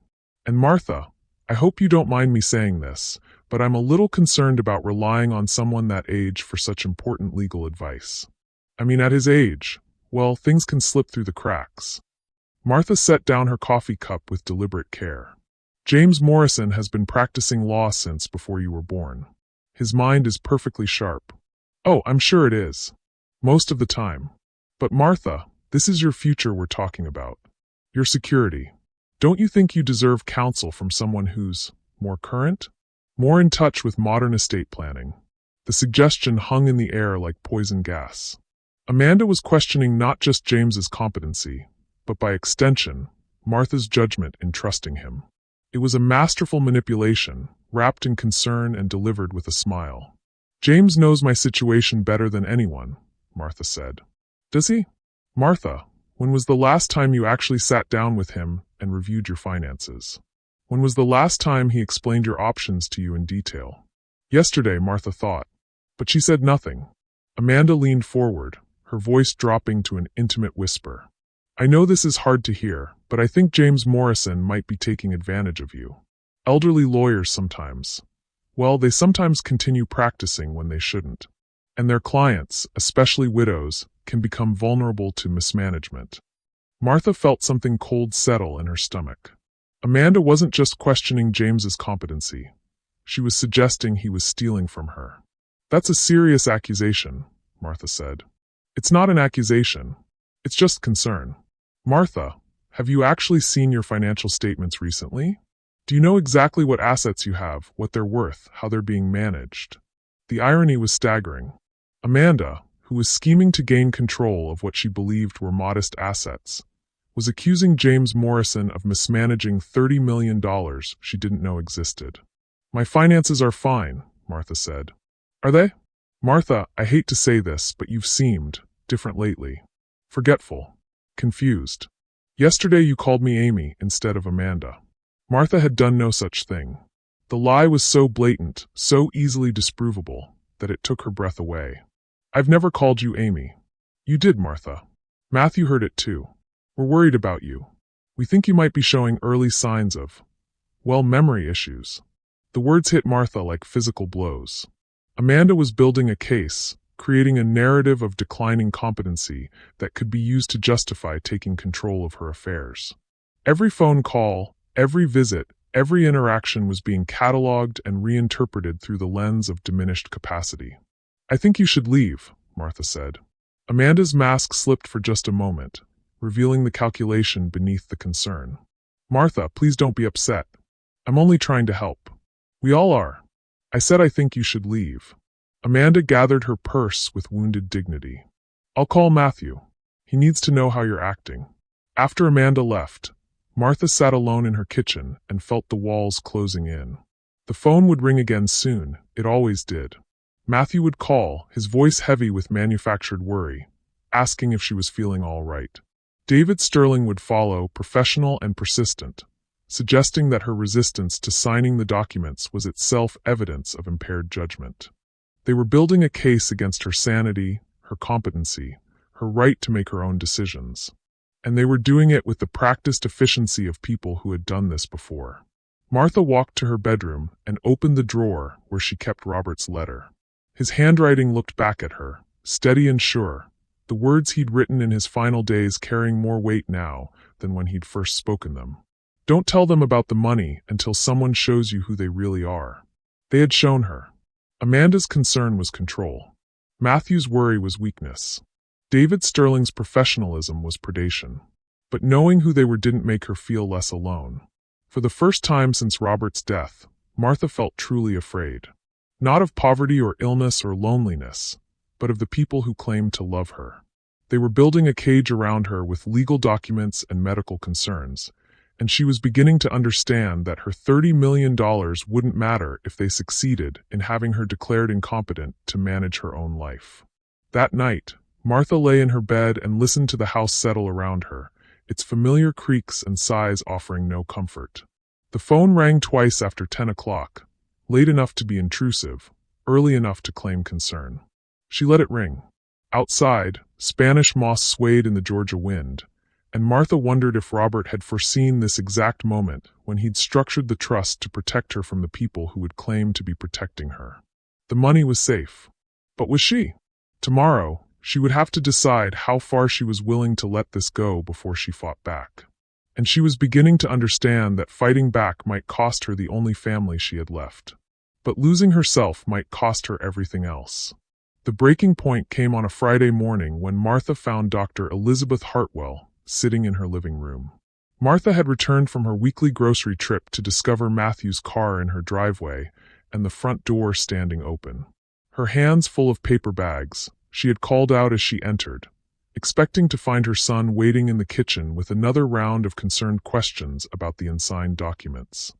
And Martha, I hope you don't mind me saying this, but I'm a little concerned about relying on someone that age for such important legal advice. I mean, at his age, well, things can slip through the cracks." Martha set down her coffee cup with deliberate care. "James Morrison has been practicing law since before you were born. His mind is perfectly sharp." "Oh, I'm sure it is. Most of the time. But Martha, this is your future we're talking about. Your security. Don't you think you deserve counsel from someone who's more current? More in touch with modern estate planning? The The suggestion hung in the air like poison gas. Amanda was questioning not just James's competency, but by extension, Martha's judgment in trusting him. It was a masterful manipulation, wrapped in concern and delivered with a smile. "James knows my situation better than anyone," Martha said. "Does he?" "Martha, when was the last time you actually sat down with him and reviewed your finances? When was the last time he explained your options to you in detail?" "Yesterday," Martha thought, but she said nothing. Amanda leaned forward, her voice dropping to an intimate whisper. "I know this is hard to hear, but I think James Morrison might be taking advantage of you. Elderly lawyers sometimes. Well, they sometimes continue practicing when they shouldn't. And their clients, especially widows, can become vulnerable to mismanagement." Martha felt something cold settle in her stomach. Amanda wasn't just questioning James's competency. She was suggesting he was stealing from her. "That's a serious accusation," Martha said. "It's not an accusation. It's just concern." "Martha, have you actually seen your financial statements recently? Do you know exactly what assets you have, what they're worth, how they're being managed?" The irony was staggering. Amanda, who was scheming to gain control of what she believed were modest assets, was accusing James Morrison of mismanaging $30 million she didn't know existed. "My finances are fine," Martha said. "Are they?" "Martha, I hate to say this, but you've seemed different lately. Forgetful. Confused. Yesterday you called me Amy instead of Amanda." Martha had done no such thing. The lie was so blatant, so easily disprovable, that it took her breath away. "I've never called you Amy." "You did, Martha. Matthew heard it too. We're worried about you. We think you might be showing early signs of, well, memory issues." The words hit Martha like physical blows. Amanda was building a case, creating a narrative of declining competency that could be used to justify taking control of her affairs. Every phone call, every visit, every interaction was being cataloged and reinterpreted through the lens of diminished capacity. "I think you should leave," Martha said. Amanda's mask slipped for just a moment, revealing the calculation beneath the concern. "Martha, please don't be upset. I'm only trying to help. We all are. I said I think you should leave." Amanda gathered her purse with wounded dignity. "I'll call Matthew. He needs to know how you're acting." After Amanda left, Martha sat alone in her kitchen and felt the walls closing in. The phone would ring again soon, it always did. Matthew would call, his voice heavy with manufactured worry, asking if she was feeling all right. David Sterling would follow, professional and persistent, suggesting that her resistance to signing the documents was itself evidence of impaired judgment. They were building a case against her sanity, her competency, her right to make her own decisions. And they were doing it with the practiced efficiency of people who had done this before. Martha walked to her bedroom and opened the drawer where she kept Robert's letter. His handwriting looked back at her, steady and sure, the words he'd written in his final days carrying more weight now than when he'd first spoken them. "Don't tell them about the money until someone shows you who they really are." They had shown her. Amanda's concern was control. Matthew's worry was weakness. David Sterling's professionalism was predation. But knowing who they were didn't make her feel less alone. For the first time since Robert's death, Martha felt truly afraid. Not of poverty or illness or loneliness, but of the people who claimed to love her. They were building a cage around her with legal documents and medical concerns, and she was beginning to understand that her $30 million wouldn't matter if they succeeded in having her declared incompetent to manage her own life. That night, Martha lay in her bed and listened to the house settle around her, its familiar creaks and sighs offering no comfort. The phone rang twice after 10 o'clock, late enough to be intrusive, early enough to claim concern. She let it ring. Outside, Spanish moss swayed in the Georgia wind, and Martha wondered if Robert had foreseen this exact moment when he'd structured the trust to protect her from the people who would claim to be protecting her. The money was safe. But was she? Tomorrow, she would have to decide how far she was willing to let this go before she fought back. And she was beginning to understand that fighting back might cost her the only family she had left. But losing herself might cost her everything else. The breaking point came on a Friday morning when Martha found Dr. Elizabeth Hartwell sitting in her living room. Martha had returned from her weekly grocery trip to discover Matthew's car in her driveway and the front door standing open. her hands full of paper bags. She had called out as she entered, expecting to find her son waiting in the kitchen with another round of concerned questions about the unsigned documents.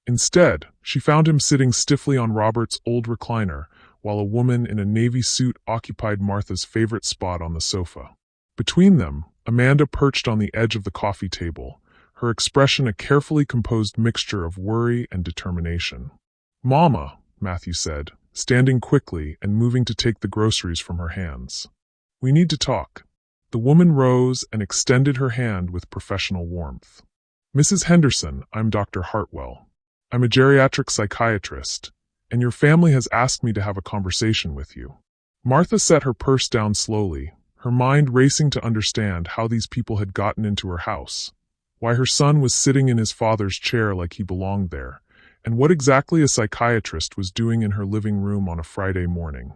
Instead, she found him sitting stiffly on Robert's old recliner, while a woman in a navy suit occupied Martha's favorite spot on the sofa. Between them, Amanda perched on the edge of the coffee table, her expression a carefully composed mixture of worry and determination. "Mama," Matthew said, standing quickly and moving to take the groceries from her hands. "We need to talk." The woman rose and extended her hand with professional warmth. "Mrs. Henderson, I'm Dr. Hartwell. I'm a geriatric psychiatrist, and your family has asked me to have a conversation with you." Martha set her purse down slowly, her mind racing to understand how these people had gotten into her house, why her son was sitting in his father's chair like he belonged there, and what exactly a psychiatrist was doing in her living room on a Friday morning.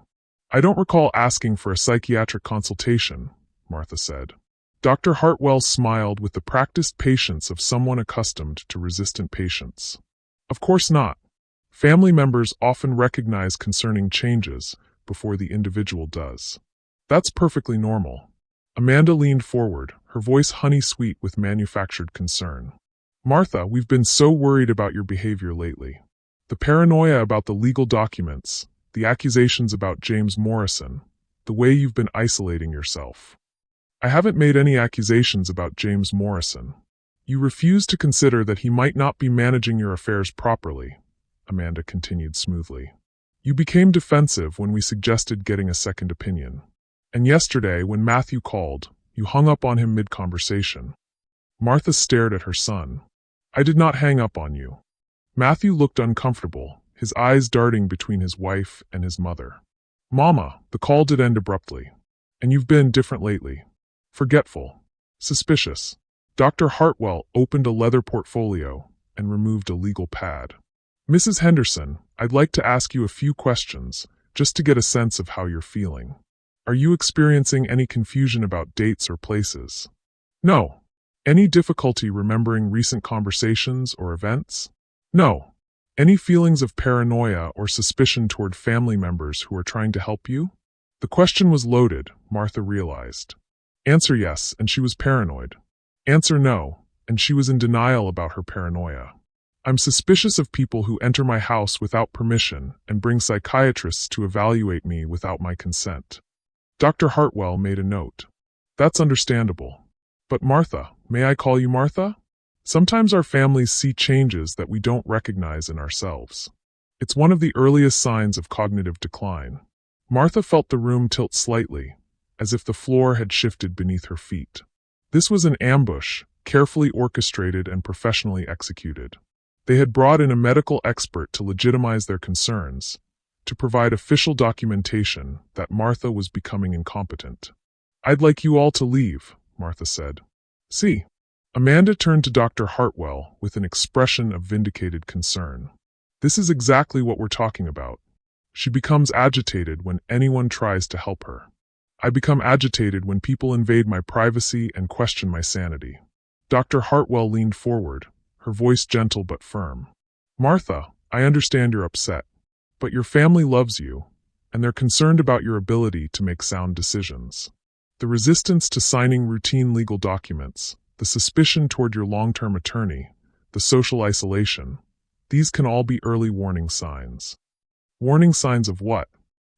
"I don't recall asking for a psychiatric consultation," Martha said. Dr. Hartwell smiled with the practiced patience of someone accustomed to resistant patients. "Of course not. Family members often recognize concerning changes before the individual does. That's perfectly normal." Amanda leaned forward, her voice honey-sweet with manufactured concern. "Martha, we've been so worried about your behavior lately. The paranoia about the legal documents, the accusations about James Morrison, the way you've been isolating yourself." "I haven't made any accusations about James Morrison. You refuse to consider that he might not be managing your affairs properly," Amanda continued smoothly. "You became defensive when we suggested getting a second opinion. And yesterday, when Matthew called, you hung up on him mid-conversation." Martha stared at her son. "I did not hang up on you." Matthew looked uncomfortable, his eyes darting between his wife and his mother. "Mama," the call did end abruptly. "And you've been different lately. Forgetful. Suspicious." Dr. Hartwell opened a leather portfolio and removed a legal pad. "Mrs. Henderson, I'd like to ask you a few questions, just to get a sense of how you're feeling. Are you experiencing any confusion about dates or places?" "No." "Any difficulty remembering recent conversations or events?" "No." "Any feelings of paranoia or suspicion toward family members who are trying to help you?" The question was loaded, Martha realized. Answer yes, and she was paranoid. Answer no, and she was in denial about her paranoia. "I'm suspicious of people who enter my house without permission and bring psychiatrists to evaluate me without my consent." Dr. Hartwell made a note. "That's understandable. But Martha, may I call you Martha? Sometimes our families see changes that we don't recognize in ourselves. It's one of the earliest signs of cognitive decline." Martha felt the room tilt slightly, as if the floor had shifted beneath her feet. This was an ambush, carefully orchestrated and professionally executed. They had brought in a medical expert to legitimize their concerns, to provide official documentation that Martha was becoming incompetent. "I'd like you all to leave," Martha said. "See." Amanda turned to Dr. Hartwell with an expression of vindicated concern. "This is exactly what we're talking about. She becomes agitated when anyone tries to help her. I become agitated when people invade my privacy and question my sanity." Dr. Hartwell leaned forward, her voice gentle but firm. "Martha, I understand you're upset. But your family loves you, and they're concerned about your ability to make sound decisions. The resistance to signing routine legal documents, the suspicion toward your long-term attorney, the social isolation, these can all be early warning signs." "Warning signs of what?"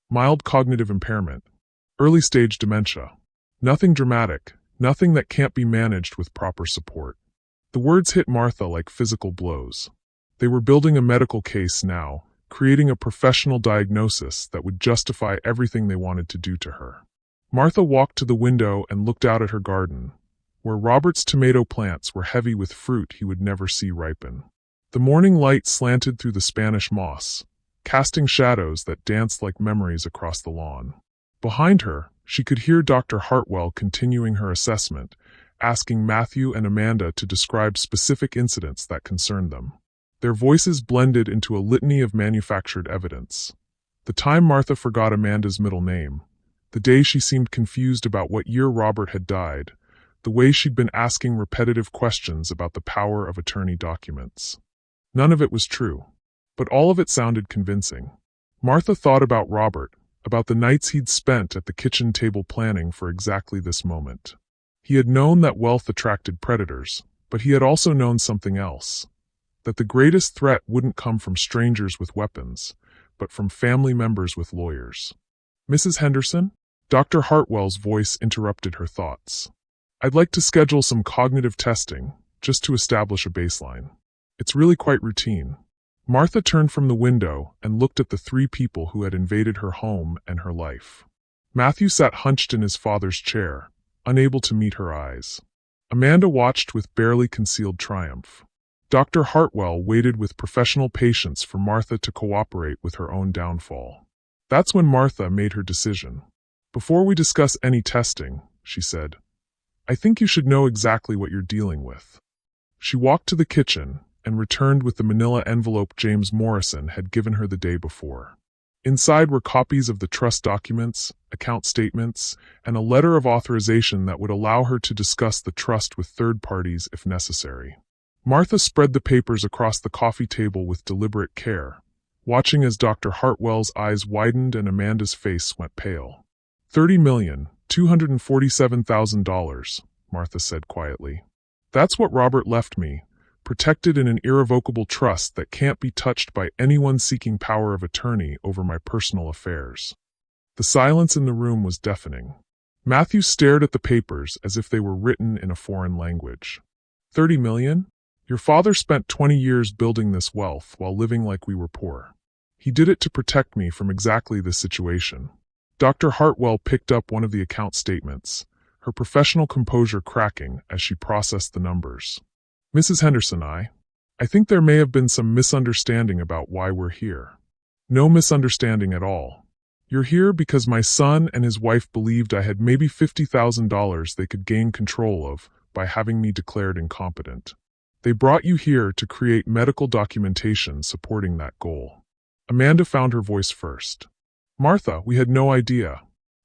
"Mild cognitive impairment. Early-stage dementia. Nothing dramatic, nothing that can't be managed with proper support." The words hit Martha like physical blows. They were building a medical case now, creating a professional diagnosis that would justify everything they wanted to do to her. Martha walked to the window and looked out at her garden, where Robert's tomato plants were heavy with fruit he would never see ripen. The morning light slanted through the Spanish moss, casting shadows that danced like memories across the lawn. Behind her, she could hear Dr. Hartwell continuing her assessment, asking Matthew and Amanda to describe specific incidents that concerned them. Their voices blended into a litany of manufactured evidence. The time Martha forgot Amanda's middle name, the day she seemed confused about what year Robert had died, the way she'd been asking repetitive questions about the power of attorney documents. None of it was true, but all of it sounded convincing. Martha thought about Robert, about the nights he'd spent at the kitchen table planning for exactly this moment. He had known that wealth attracted predators, but he had also known something else, that the greatest threat wouldn't come from strangers with weapons, but from family members with lawyers. "Mrs. Henderson?" Dr. Hartwell's voice interrupted her thoughts. "I'd like to schedule some cognitive testing, just to establish a baseline. It's really quite routine." Martha turned from the window and looked at the three people who had invaded her home and her life. Matthew sat hunched in his father's chair, unable to meet her eyes. Amanda watched with barely concealed triumph. Dr. Hartwell waited with professional patience for Martha to cooperate with her own downfall. That's when Martha made her decision. "Before we discuss any testing," she said, "I think you should know exactly what you're dealing with." She walked to the kitchen and returned with the manila envelope James Morrison had given her the day before. Inside were copies of the trust documents, account statements, and a letter of authorization that would allow her to discuss the trust with third parties if necessary. Martha spread the papers across the coffee table with deliberate care, watching as Dr. Hartwell's eyes widened and Amanda's face went pale. $30,247,000, Martha said quietly. "That's what Robert left me, protected in an irrevocable trust that can't be touched by anyone seeking power of attorney over my personal affairs." The silence in the room was deafening. Matthew stared at the papers as if they were written in a foreign language. "30 million? Your father spent 20 years building this wealth while living like we were poor. He did it to protect me from exactly this situation." Dr. Hartwell picked up one of the account statements, her professional composure cracking as she processed the numbers. "Mrs. Henderson, I think there may have been some misunderstanding about why we're here." "No misunderstanding at all. You're here because my son and his wife believed I had maybe $50,000 they could gain control of by having me declared incompetent. They brought you here to create medical documentation supporting that goal." Amanda found her voice first. "Martha, we had no idea."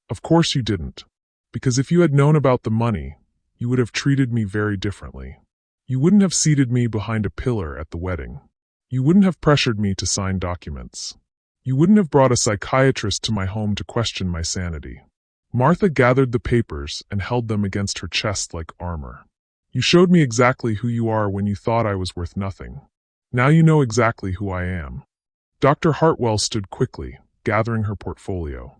"Of course you didn't. Because if you had known about the money, you would have treated me very differently. You wouldn't have seated me behind a pillar at the wedding. You wouldn't have pressured me to sign documents. You wouldn't have brought a psychiatrist to my home to question my sanity." Martha gathered the papers and held them against her chest like armor. "You showed me exactly who you are when you thought I was worth nothing. Now you know exactly who I am." Dr. Hartwell stood quickly, gathering her portfolio.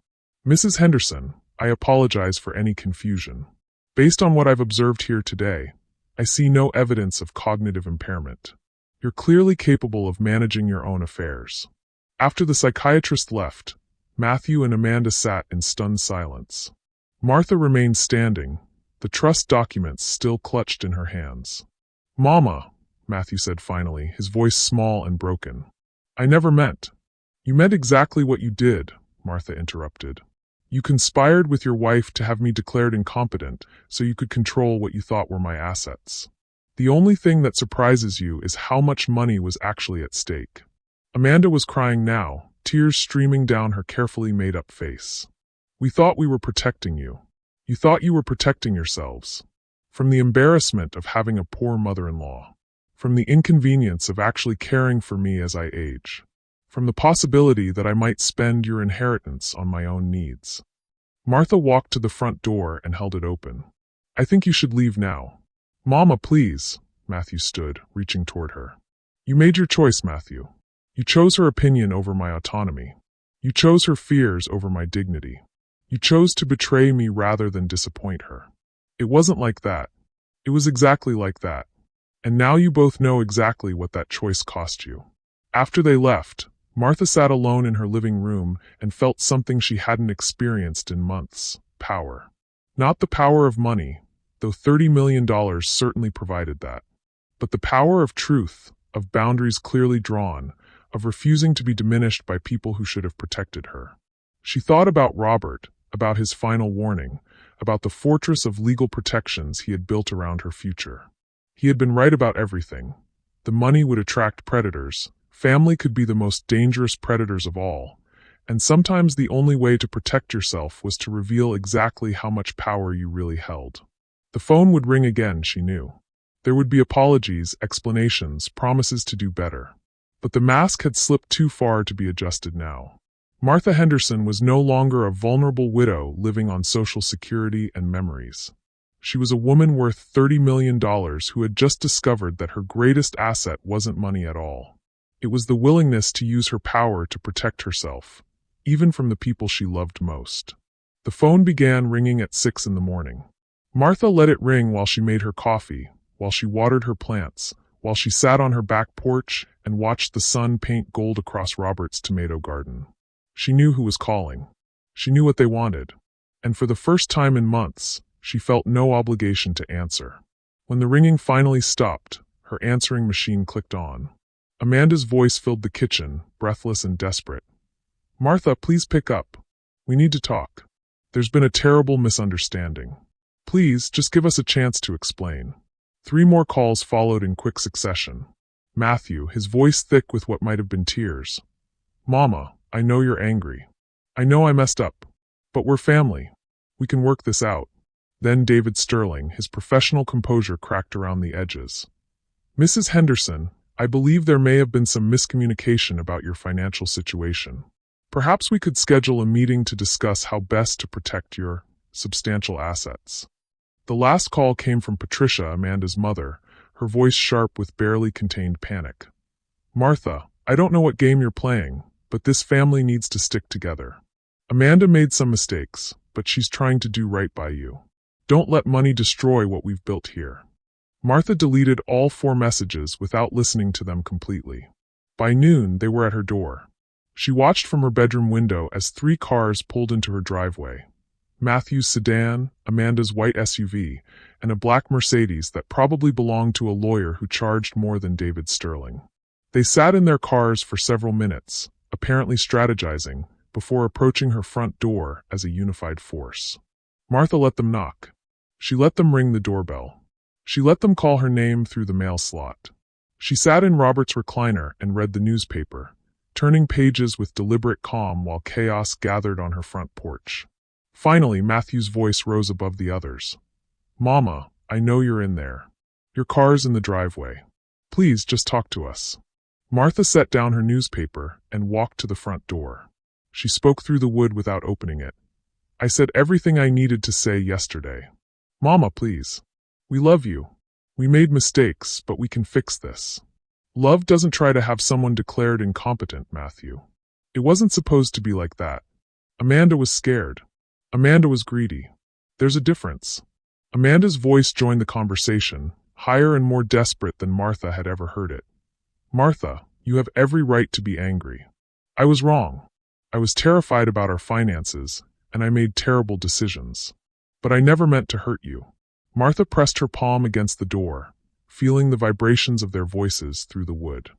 "Mrs. Henderson, I apologize for any confusion. Based on what I've observed here today, I see no evidence of cognitive impairment. You're clearly capable of managing your own affairs." After the psychiatrist left, Matthew and Amanda sat in stunned silence. Martha remained standing, the trust documents still clutched in her hands. "Mama," Matthew said finally, his voice small and broken. "I never meant." "You meant exactly what you did," Martha interrupted. "You conspired with your wife to have me declared incompetent so you could control what you thought were my assets. The only thing that surprises you is how much money was actually at stake." Amanda was crying now, tears streaming down her carefully made-up face. "We thought we were protecting you. You thought you were protecting yourselves. From the embarrassment of having a poor mother-in-law. From the inconvenience of actually caring for me as I age. From the possibility that I might spend your inheritance on my own needs." Martha walked to the front door and held it open. "I think you should leave now." "Mama, please." Matthew stood, reaching toward her. "You made your choice, Matthew. You chose her opinion over my autonomy. You chose her fears over my dignity. You chose to betray me rather than disappoint her. It wasn't like that. It was exactly like that. And now you both know exactly what that choice cost you." After they left, Martha sat alone in her living room and felt something she hadn't experienced in months: power. Not the power of money, though $30 million certainly provided that, but the power of truth, of boundaries clearly drawn, of refusing to be diminished by people who should have protected her. She thought about Robert, about his final warning, about the fortress of legal protections he had built around her future. He had been right about everything. The money would attract predators. Family could be the most dangerous predators of all, and sometimes the only way to protect yourself was to reveal exactly how much power you really held. The phone would ring again, she knew. There would be apologies, explanations, promises to do better. But the mask had slipped too far to be adjusted now. Martha Henderson was no longer a vulnerable widow living on Social Security and memories. She was a woman worth $30 million who had just discovered that her greatest asset wasn't money at all. It was the willingness to use her power to protect herself, even from the people she loved most. The phone began ringing at 6 in the morning. Martha let it ring while she made her coffee, while she watered her plants, while she sat on her back porch and watched the sun paint gold across Robert's tomato garden. She knew who was calling. She knew what they wanted. And for the first time in months, she felt no obligation to answer. When the ringing finally stopped, her answering machine clicked on. Amanda's voice filled the kitchen, breathless and desperate. "Martha, please pick up. We need to talk. There's been a terrible misunderstanding. Please, just give us a chance to explain." 3 more calls followed in quick succession. Matthew, his voice thick with what might have been tears. "Mama, I know you're angry. I know I messed up. But we're family. We can work this out." Then David Sterling, his professional composure cracked around the edges. "Mrs. Henderson, I believe there may have been some miscommunication about your financial situation. Perhaps we could schedule a meeting to discuss how best to protect your substantial assets." The last call came from Patricia, Amanda's mother, her voice sharp with barely contained panic. "Martha, I don't know what game you're playing, but this family needs to stick together. Amanda made some mistakes, but she's trying to do right by you. Don't let money destroy what we've built here." Martha deleted all 4 messages without listening to them completely. By noon, they were at her door. She watched from her bedroom window as 3 cars pulled into her driveway. Matthew's sedan, Amanda's white SUV, and a black Mercedes that probably belonged to a lawyer who charged more than David Sterling. They sat in their cars for several minutes, apparently strategizing, before approaching her front door as a unified force. Martha let them knock. She let them ring the doorbell. She let them call her name through the mail slot. She sat in Robert's recliner and read the newspaper, turning pages with deliberate calm while chaos gathered on her front porch. Finally, Matthew's voice rose above the others. "Mama, I know you're in there. Your car's in the driveway. Please just talk to us." Martha set down her newspaper and walked to the front door. She spoke through the wood without opening it. "I said everything I needed to say yesterday. Mama, please. We love you. We made mistakes, but we can fix this. Love doesn't try to have someone declared incompetent, Matthew. It wasn't supposed to be like that. Amanda was scared. Amanda was greedy. There's a difference." Amanda's voice joined the conversation, higher and more desperate than Martha had ever heard it. "Martha, you have every right to be angry. I was wrong. I was terrified about our finances, and I made terrible decisions. But I never meant to hurt you." Martha pressed her palm against the door, feeling the vibrations of their voices through the wood.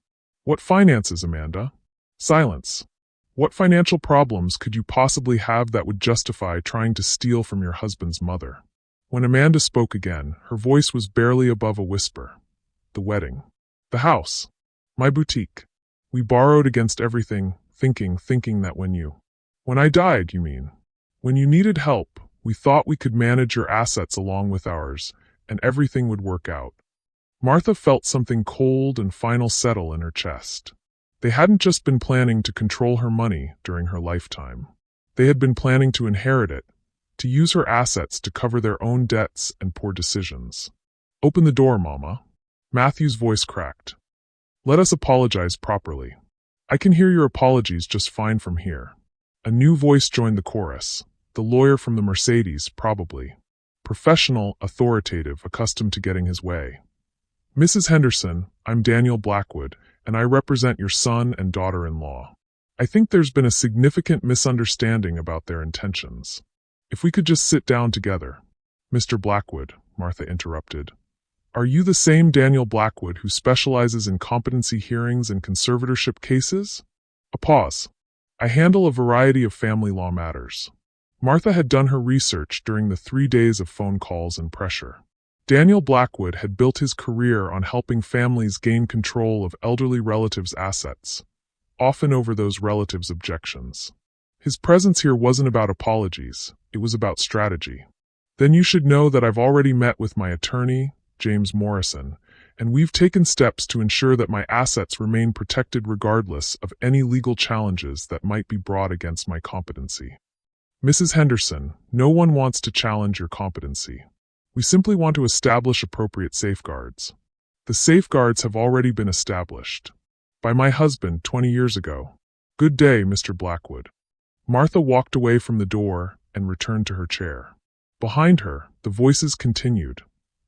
"What finances, Amanda?" Silence. "What financial problems could you possibly have that would justify trying to steal from your husband's mother?" When Amanda spoke again, her voice was barely above a whisper. "The wedding. The house. My boutique. We borrowed against everything, thinking that when I died, you mean. When you needed help, we thought we could manage your assets along with ours, and everything would work out." Martha felt something cold and final settle in her chest. They hadn't just been planning to control her money during her lifetime. They had been planning to inherit it, to use her assets to cover their own debts and poor decisions. "Open the door, Mama." Matthew's voice cracked. "Let us apologize properly. I can hear your apologies just fine from here." A new voice joined the chorus, the lawyer from the Mercedes, probably. Professional, authoritative, accustomed to getting his way. "Mrs. Henderson, I'm Daniel Blackwood, and I represent your son and daughter-in-law. I think there's been a significant misunderstanding about their intentions. If we could just sit down together." "Mr. Blackwood," Martha interrupted. "Are you the same Daniel Blackwood who specializes in competency hearings and conservatorship cases?" A pause. "I handle a variety of family law matters." Martha had done her research during the 3 days of phone calls and pressure. Daniel Blackwood had built his career on helping families gain control of elderly relatives' assets, often over those relatives' objections. His presence here wasn't about apologies, it was about strategy. "Then you should know that I've already met with my attorney, James Morrison, and we've taken steps to ensure that my assets remain protected regardless of any legal challenges that might be brought against my competency. Mrs. Henderson, no one wants to challenge your competency. We simply want to establish appropriate safeguards. The safeguards have already been established by my husband 20 years ago. Good day, Mr. Blackwood. Martha walked away from the door and returned to her chair. Behind her, the voices continued,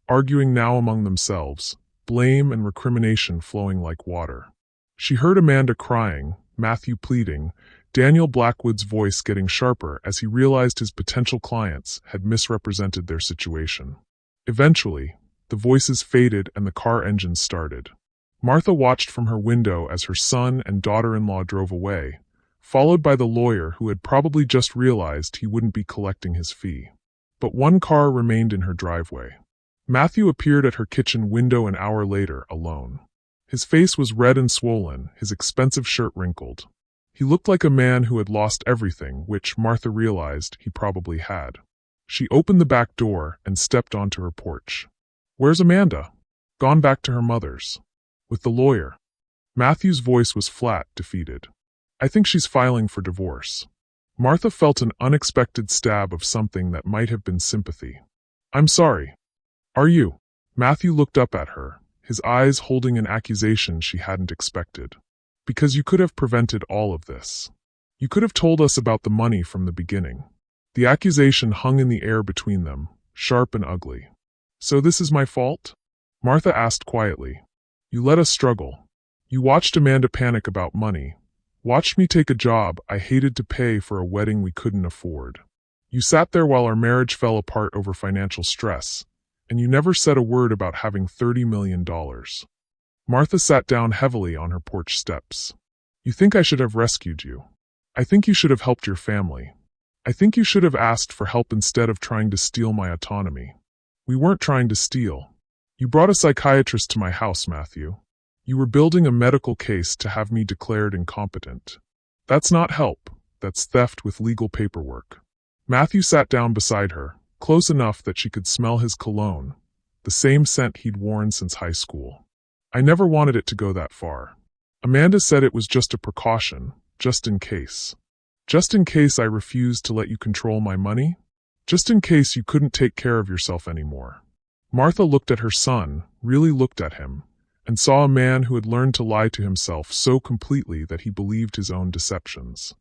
arguing now among themselves, blame and recrimination flowing like water. She heard Amanda crying, Matthew pleading, Daniel Blackwood's voice getting sharper as he realized his potential clients had misrepresented their situation. Eventually, the voices faded and the car engine started. Martha watched from her window as her son and daughter-in-law drove away, followed by the lawyer who had probably just realized he wouldn't be collecting his fee. But one car remained in her driveway. Matthew appeared at her kitchen window an hour later, alone. His face was red and swollen, his expensive shirt wrinkled. He looked like a man who had lost everything, which Martha realized he probably had. She opened the back door and stepped onto her porch. Where's Amanda? Gone back to her mother's. With the lawyer. Matthew's voice was flat, defeated. I think she's filing for divorce. Martha felt an unexpected stab of something that might have been sympathy. I'm sorry. Are you? Matthew looked up at her, his eyes holding an accusation she hadn't expected. Because you could have prevented all of this. You could have told us about the money from the beginning. The accusation hung in the air between them, sharp and ugly. So this is my fault? Martha asked quietly. You let us struggle. You watched Amanda panic about money. Watched me take a job I hated to pay for a wedding we couldn't afford. You sat there while our marriage fell apart over financial stress, and you never said a word about having $30 million. Martha sat down heavily on her porch steps. You think I should have rescued you. I think you should have helped your family. I think you should have asked for help instead of trying to steal my autonomy. We weren't trying to steal. You brought a psychiatrist to my house, Matthew. You were building a medical case to have me declared incompetent. That's not help. That's theft with legal paperwork. Matthew sat down beside her, close enough that she could smell his cologne, the same scent he'd worn since high school. I never wanted it to go that far. Amanda said it was just a precaution, just in case. Just in case I refused to let you control my money? Just in case you couldn't take care of yourself anymore. Martha looked at her son, really looked at him, and saw a man who had learned to lie to himself so completely that he believed his own deceptions.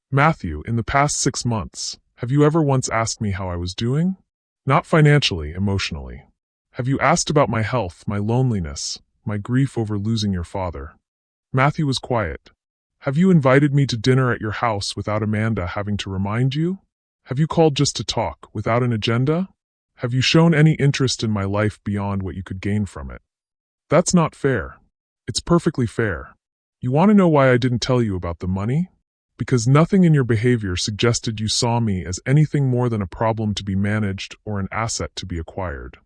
Matthew, in the past 6 months, have you ever once asked me how I was doing? Not financially, emotionally. Have you asked about my health, my loneliness, my grief over losing your father? Matthew was quiet. Have you invited me to dinner at your house without Amanda having to remind you? Have you called just to talk, without an agenda? Have you shown any interest in my life beyond what you could gain from it? That's not fair. It's perfectly fair. You want to know why I didn't tell you about the money? Because nothing in your behavior suggested you saw me as anything more than a problem to be managed or an asset to be acquired.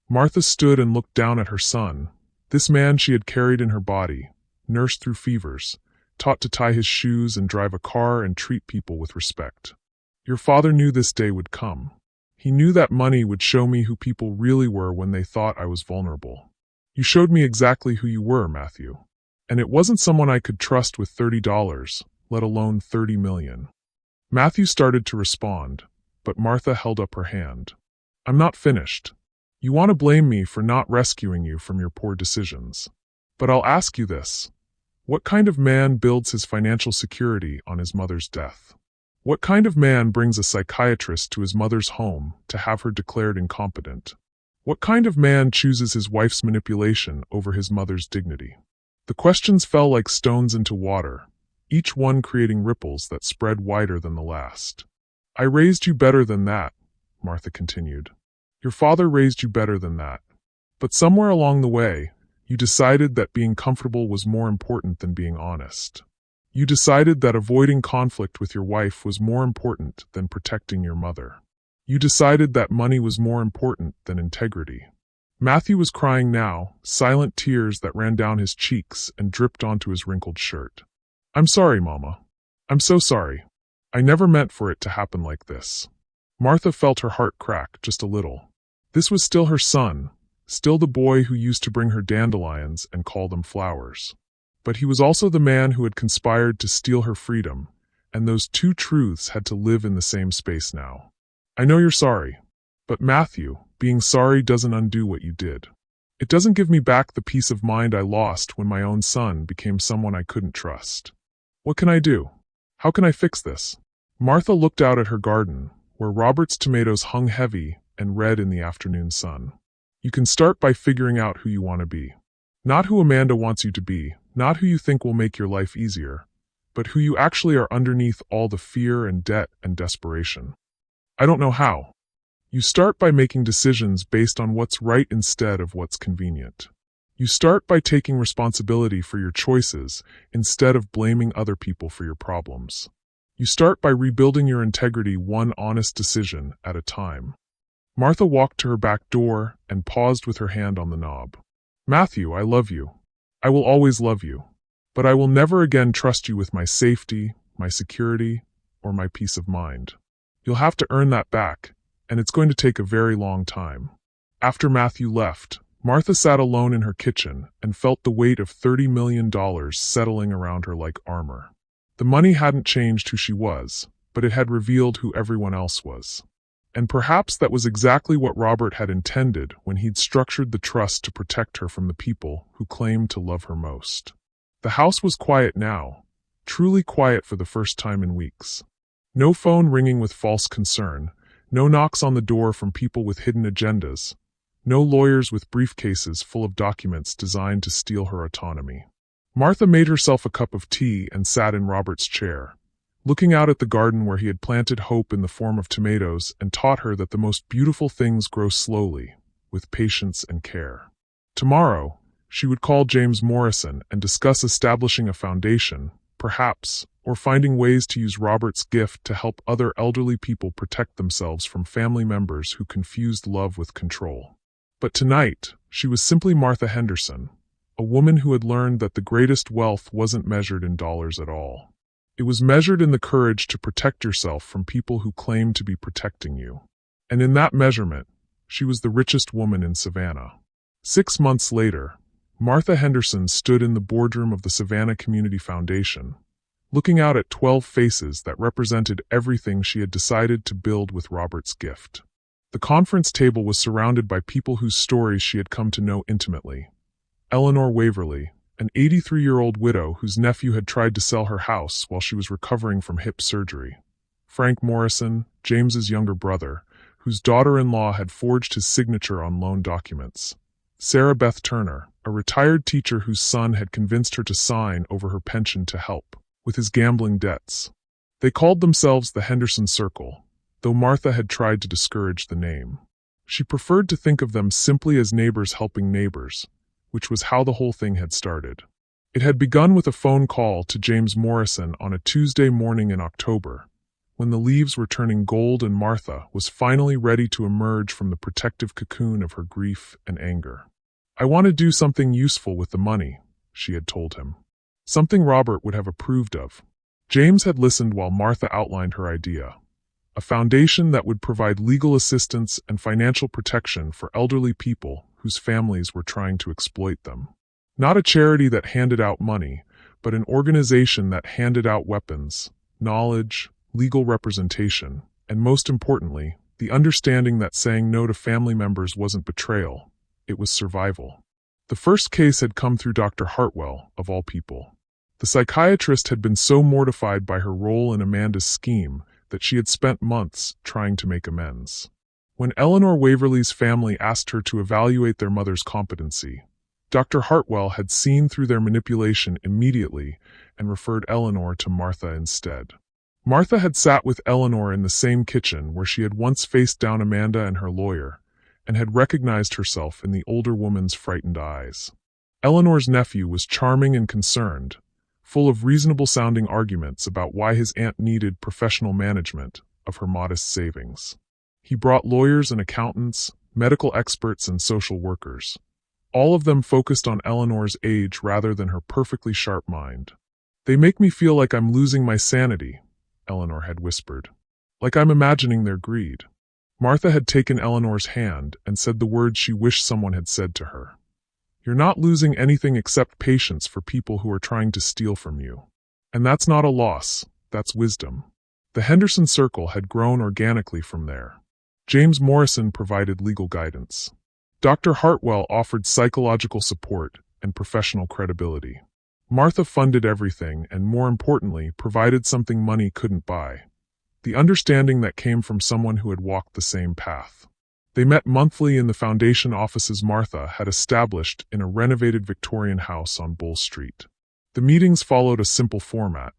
Martha stood and looked down at her son, this man she had carried in her body, nursed through fevers, taught to tie his shoes and drive a car and treat people with respect. Your father knew this day would come. He knew that money would show me who people really were when they thought I was vulnerable. You showed me exactly who you were, Matthew. And it wasn't someone I could trust with $30, let alone $30 million. Matthew started to respond, but Martha held up her hand. I'm not finished. You want to blame me for not rescuing you from your poor decisions. But I'll ask you this. What kind of man builds his financial security on his mother's death? What kind of man brings a psychiatrist to his mother's home to have her declared incompetent? What kind of man chooses his wife's manipulation over his mother's dignity? The questions fell like stones into water, each one creating ripples that spread wider than the last. I raised you better than that, Martha continued. Your father raised you better than that. But somewhere along the way, you decided that being comfortable was more important than being honest. You decided that avoiding conflict with your wife was more important than protecting your mother. You decided that money was more important than integrity. Matthew was crying now, silent tears that ran down his cheeks and dripped onto his wrinkled shirt. I'm sorry, Mama. I'm so sorry. I never meant for it to happen like this. Martha felt her heart crack just a little. This was still her son, still the boy who used to bring her dandelions and call them flowers. But he was also the man who had conspired to steal her freedom, and those two truths had to live in the same space now. I know you're sorry, but Matthew, being sorry doesn't undo what you did. It doesn't give me back the peace of mind I lost when my own son became someone I couldn't trust. What can I do? How can I fix this? Martha looked out at her garden, where Robert's tomatoes hung heavy and red in the afternoon sun. You can start by figuring out who you want to be. Not who Amanda wants you to be, not who you think will make your life easier, but who you actually are underneath all the fear and debt and desperation. I don't know how. You start by making decisions based on what's right instead of what's convenient. You start by taking responsibility for your choices instead of blaming other people for your problems. You start by rebuilding your integrity one honest decision at a time. Martha walked to her back door and paused with her hand on the knob. Matthew, I love you. I will always love you. But I will never again trust you with my safety, my security, or my peace of mind. You'll have to earn that back, and it's going to take a very long time. After Matthew left, Martha sat alone in her kitchen and felt the weight of $30 million settling around her like armor. The money hadn't changed who she was, but it had revealed who everyone else was. And perhaps that was exactly what Robert had intended when he'd structured the trust to protect her from the people who claimed to love her most. The house was quiet now, truly quiet for the first time in weeks. No phone ringing with false concern, no knocks on the door from people with hidden agendas, no lawyers with briefcases full of documents designed to steal her autonomy. Martha made herself a cup of tea and sat in Robert's chair, looking out at the garden where he had planted hope in the form of tomatoes and taught her that the most beautiful things grow slowly, with patience and care. Tomorrow, she would call James Morrison and discuss establishing a foundation, perhaps, or finding ways to use Robert's gift to help other elderly people protect themselves from family members who confused love with control. But tonight, she was simply Martha Henderson, a woman who had learned that the greatest wealth wasn't measured in dollars at all. It was measured in the courage to protect yourself from people who claimed to be protecting you. And in that measurement, she was the richest woman in Savannah. 6 months later, Martha Henderson stood in the boardroom of the Savannah Community Foundation, looking out at 12 faces that represented everything she had decided to build with Robert's gift. The conference table was surrounded by people whose stories she had come to know intimately. Eleanor Waverly, an 83-year-old widow whose nephew had tried to sell her house while she was recovering from hip surgery. Frank Morrison, James's younger brother, whose daughter-in-law had forged his signature on loan documents. Sarah Beth Turner, a retired teacher whose son had convinced her to sign over her pension to help with his gambling debts. They called themselves the Henderson Circle, though Martha had tried to discourage the name. She preferred to think of them simply as neighbors helping neighbors, which was how the whole thing had started. It had begun with a phone call to James Morrison on a Tuesday morning in October, when the leaves were turning gold and Martha was finally ready to emerge from the protective cocoon of her grief and anger. I want to do something useful with the money, she had told him. Something Robert would have approved of. James had listened while Martha outlined her idea. A foundation that would provide legal assistance and financial protection for elderly people whose families were trying to exploit them. Not a charity that handed out money, but an organization that handed out weapons, knowledge, legal representation, and most importantly, the understanding that saying no to family members wasn't betrayal, it was survival. The first case had come through Dr. Hartwell, of all people. The psychiatrist had been so mortified by her role in Amanda's scheme that she had spent months trying to make amends. When Eleanor Waverly's family asked her to evaluate their mother's competency, Dr. Hartwell had seen through their manipulation immediately and referred Eleanor to Martha instead. Martha had sat with Eleanor in the same kitchen where she had once faced down Amanda and her lawyer, and had recognized herself in the older woman's frightened eyes. Eleanor's nephew was charming and concerned, full of reasonable-sounding arguments about why his aunt needed professional management of her modest savings. He brought lawyers and accountants, medical experts and social workers. All of them focused on Eleanor's age rather than her perfectly sharp mind. "They make me feel like I'm losing my sanity," Eleanor had whispered. "Like I'm imagining their greed." Martha had taken Eleanor's hand and said the words she wished someone had said to her. You're not losing anything except patience for people who are trying to steal from you. And that's not a loss, that's wisdom. The Henderson Circle had grown organically from there. James Morrison provided legal guidance. Dr. Hartwell offered psychological support and professional credibility. Martha funded everything and, more importantly, provided something money couldn't buy. The understanding that came from someone who had walked the same path. They met monthly in the foundation offices Martha had established in a renovated Victorian house on Bull Street. The meetings followed a simple format.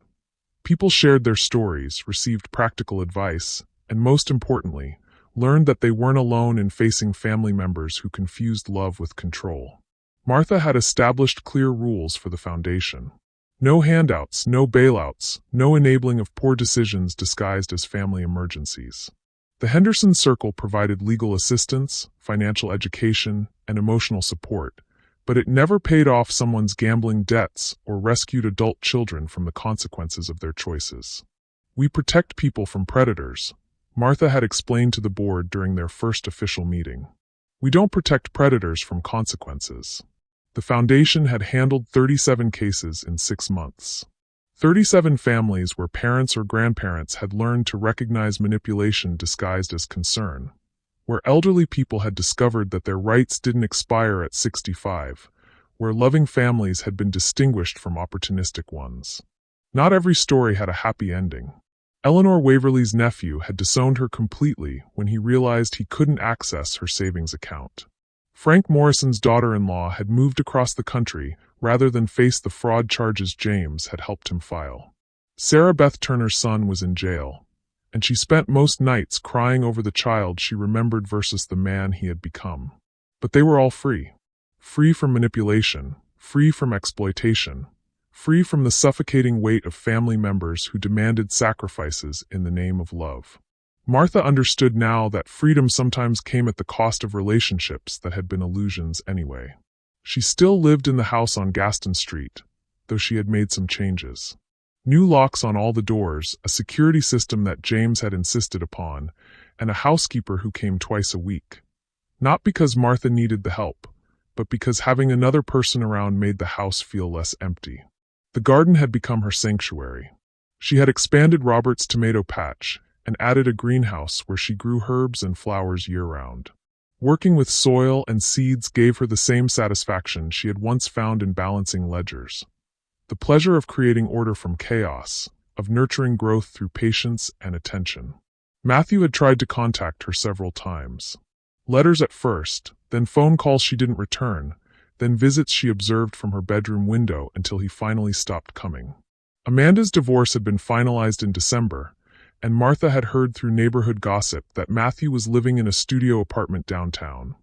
People shared their stories, received practical advice, and most importantly, learned that they weren't alone in facing family members who confused love with control. Martha had established clear rules for the foundation. No handouts, no bailouts, no enabling of poor decisions disguised as family emergencies. The Henderson Circle provided legal assistance, financial education, and emotional support, but it never paid off someone's gambling debts or rescued adult children from the consequences of their choices. We protect people from predators, Martha had explained to the board during their first official meeting. We don't protect predators from consequences. The foundation had handled 37 cases in 6 months. 37 families where parents or grandparents had learned to recognize manipulation disguised as concern, where elderly people had discovered that their rights didn't expire at 65, where loving families had been distinguished from opportunistic ones. Not every story had a happy ending. Eleanor Waverley's nephew had disowned her completely when he realized he couldn't access her savings account. Frank Morrison's daughter-in-law had moved across the country rather than face the fraud charges James had helped him file. Sarah Beth Turner's son was in jail, and she spent most nights crying over the child she remembered versus the man he had become. But they were all free. Free from manipulation, free from exploitation, free from the suffocating weight of family members who demanded sacrifices in the name of love. Martha understood now that freedom sometimes came at the cost of relationships that had been illusions anyway. She still lived in the house on Gaston Street, though she had made some changes. New locks on all the doors, a security system that James had insisted upon, and a housekeeper who came twice a week. Not because Martha needed the help, but because having another person around made the house feel less empty. The garden had become her sanctuary. She had expanded Robert's tomato patch and added a greenhouse where she grew herbs and flowers year-round. Working with soil and seeds gave her the same satisfaction she had once found in balancing ledgers. The pleasure of creating order from chaos, of nurturing growth through patience and attention. Matthew had tried to contact her several times. Letters at first, then phone calls she didn't return, then visits she observed from her bedroom window until he finally stopped coming. Amanda's divorce had been finalized in December, and Martha had heard through neighborhood gossip that Matthew was living in a studio apartment downtown,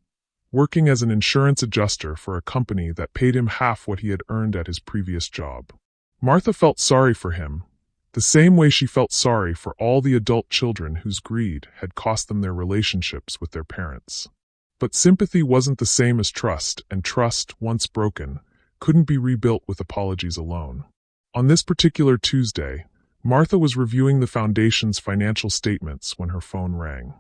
working as an insurance adjuster for a company that paid him half what he had earned at his previous job. Martha felt sorry for him, the same way she felt sorry for all the adult children whose greed had cost them their relationships with their parents. But sympathy wasn't the same as trust, and trust, once broken, couldn't be rebuilt with apologies alone. On this particular Tuesday, Martha was reviewing the foundation's financial statements when her phone rang.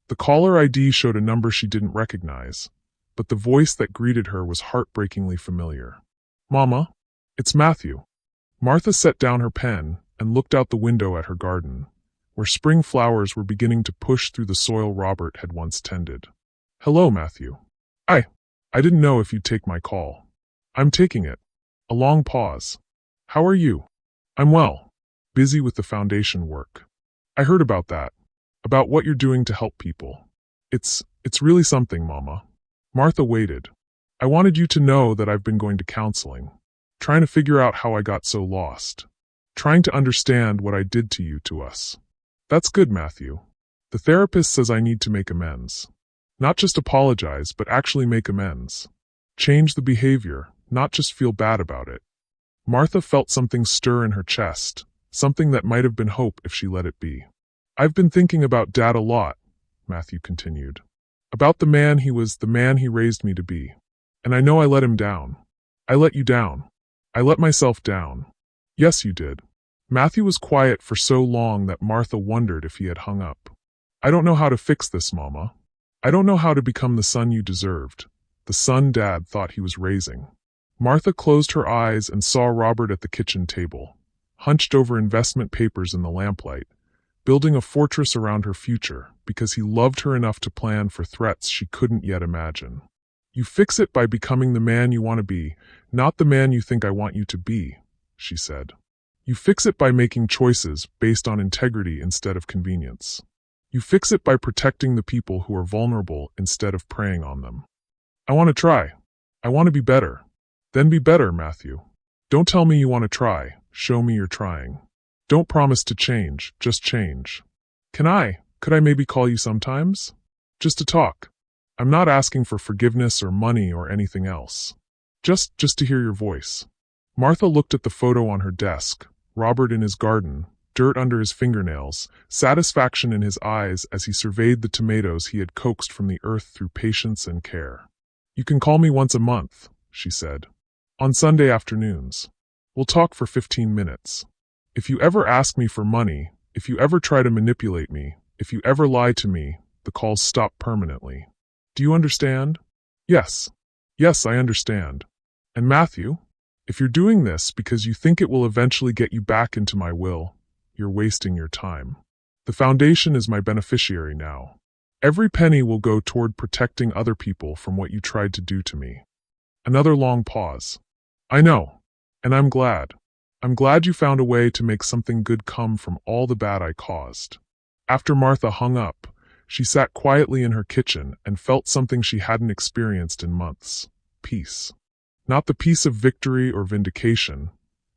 The caller ID showed a number she didn't recognize, but the voice that greeted her was heartbreakingly familiar. "Mama, it's Matthew." Martha set down her pen and looked out the window at her garden, where spring flowers were beginning to push through the soil Robert had once tended. "Hello, Matthew." I didn't know if you'd take my call." "I'm taking it." A long pause. "How are you?" "I'm well. Busy with the foundation work." "I heard about that. About what you're doing to help people. It's really something, Mama." Martha waited. "I wanted you to know that I've been going to counseling. Trying to figure out how I got so lost. Trying to understand what I did to you, to us." "That's good, Matthew. The therapist says I need to make amends. Not just apologize, but actually make amends. Change the behavior, not just feel bad about it." Martha felt something stir in her chest, something that might have been hope if she let it be. "I've been thinking about Dad a lot," Matthew continued. "About the man he was, the man he raised me to be. And I know I let him down. I let you down. I let myself down." "Yes, you did." Matthew was quiet for so long that Martha wondered if he had hung up. I don't know how to fix this, Mama. I don't know how to become the son you deserved, the son Dad thought he was raising. Martha closed her eyes and saw Robert at the kitchen table, hunched over investment papers in the lamplight, building a fortress around her future because he loved her enough to plan for threats she couldn't yet imagine. You fix it by becoming the man you want to be, not the man you think I want you to be, she said. You fix it by making choices based on integrity instead of convenience. You fix it by protecting the people who are vulnerable instead of preying on them. I want to try. I want to be better. Then be better, Matthew. Don't tell me you want to try. Show me you're trying. Don't promise to change, just change. Could I maybe call you sometimes? Just to talk. I'm not asking for forgiveness or money or anything else. Just to hear your voice. Martha looked at the photo on her desk, Robert in his garden, dirt under his fingernails, satisfaction in his eyes as he surveyed the tomatoes he had coaxed from the earth through patience and care. You can call me once a month, she said. On Sunday afternoons. We'll talk for 15 minutes. If you ever ask me for money, if you ever try to manipulate me, if you ever lie to me, the calls stop permanently. Do you understand? Yes. Yes, I understand. And Matthew, if you're doing this because you think it will eventually get you back into my will, you're wasting your time. The foundation is my beneficiary now. Every penny will go toward protecting other people from what you tried to do to me. Another long pause. I know. And I'm glad. I'm glad you found a way to make something good come from all the bad I caused. After Martha hung up, she sat quietly in her kitchen and felt something she hadn't experienced in months. Peace. Not the peace of victory or vindication,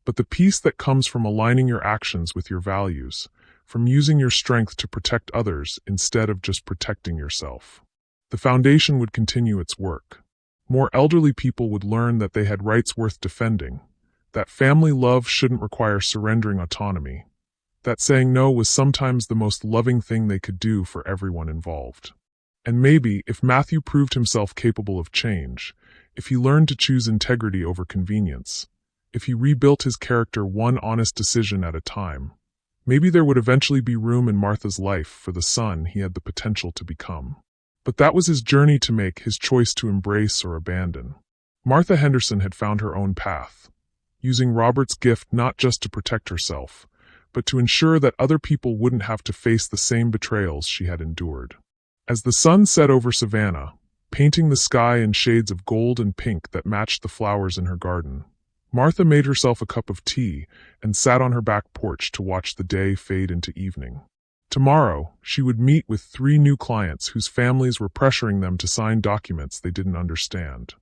but the peace that comes from aligning your actions with your values, from using your strength to protect others instead of just protecting yourself. The foundation would continue its work. More elderly people would learn that they had rights worth defending, that family love shouldn't require surrendering autonomy, that saying no was sometimes the most loving thing they could do for everyone involved. And maybe, if Matthew proved himself capable of change, if he learned to choose integrity over convenience, if he rebuilt his character one honest decision at a time, maybe there would eventually be room in Martha's life for the son he had the potential to become. But that was his journey to make, his choice to embrace or abandon. Martha Henderson had found her own path, using Robert's gift not just to protect herself, but to ensure that other people wouldn't have to face the same betrayals she had endured. As the sun set over Savannah, painting the sky in shades of gold and pink that matched the flowers in her garden, Martha made herself a cup of tea and sat on her back porch to watch the day fade into evening. Tomorrow, she would meet with 3 new clients whose families were pressuring them to sign documents they didn't understand.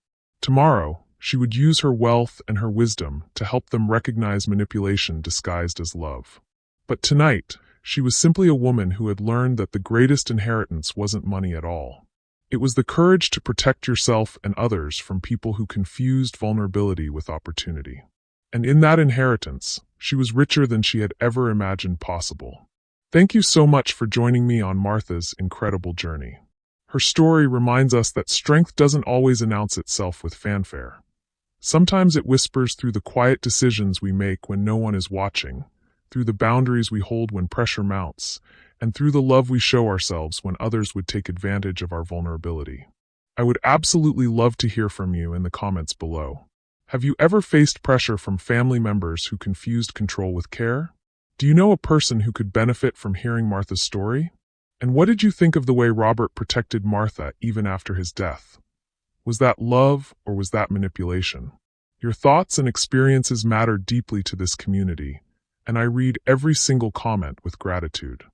Tomorrow, she would use her wealth and her wisdom to help them recognize manipulation disguised as love. But tonight, she was simply a woman who had learned that the greatest inheritance wasn't money at all. It was the courage to protect yourself and others from people who confused vulnerability with opportunity. And in that inheritance, she was richer than she had ever imagined possible. Thank you so much for joining me on Martha's incredible journey. Her story reminds us that strength doesn't always announce itself with fanfare. Sometimes it whispers through the quiet decisions we make when no one is watching, through the boundaries we hold when pressure mounts, and through the love we show ourselves when others would take advantage of our vulnerability. I would absolutely love to hear from you in the comments below. Have you ever faced pressure from family members who confused control with care? Do you know a person who could benefit from hearing Martha's story? And what did you think of the way Robert protected Martha even after his death? Was that love or was that manipulation? Your thoughts and experiences matter deeply to this community, and I read every single comment with gratitude.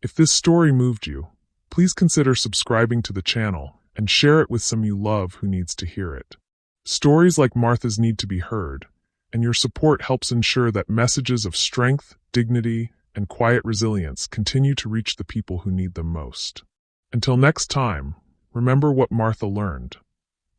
If this story moved you, please consider subscribing to the channel and share it with some you love who needs to hear it. Stories like Martha's need to be heard, and your support helps ensure that messages of strength, dignity, and quiet resilience continue to reach the people who need them most. Until next time, remember what Martha learned.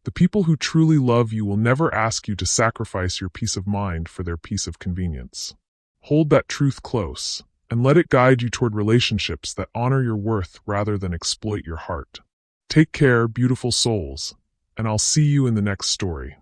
The people who truly love you will never ask you to sacrifice your peace of mind for their peace of convenience. Hold that truth close, and let it guide you toward relationships that honor your worth rather than exploit your heart. Take care, beautiful souls, and I'll see you in the next story.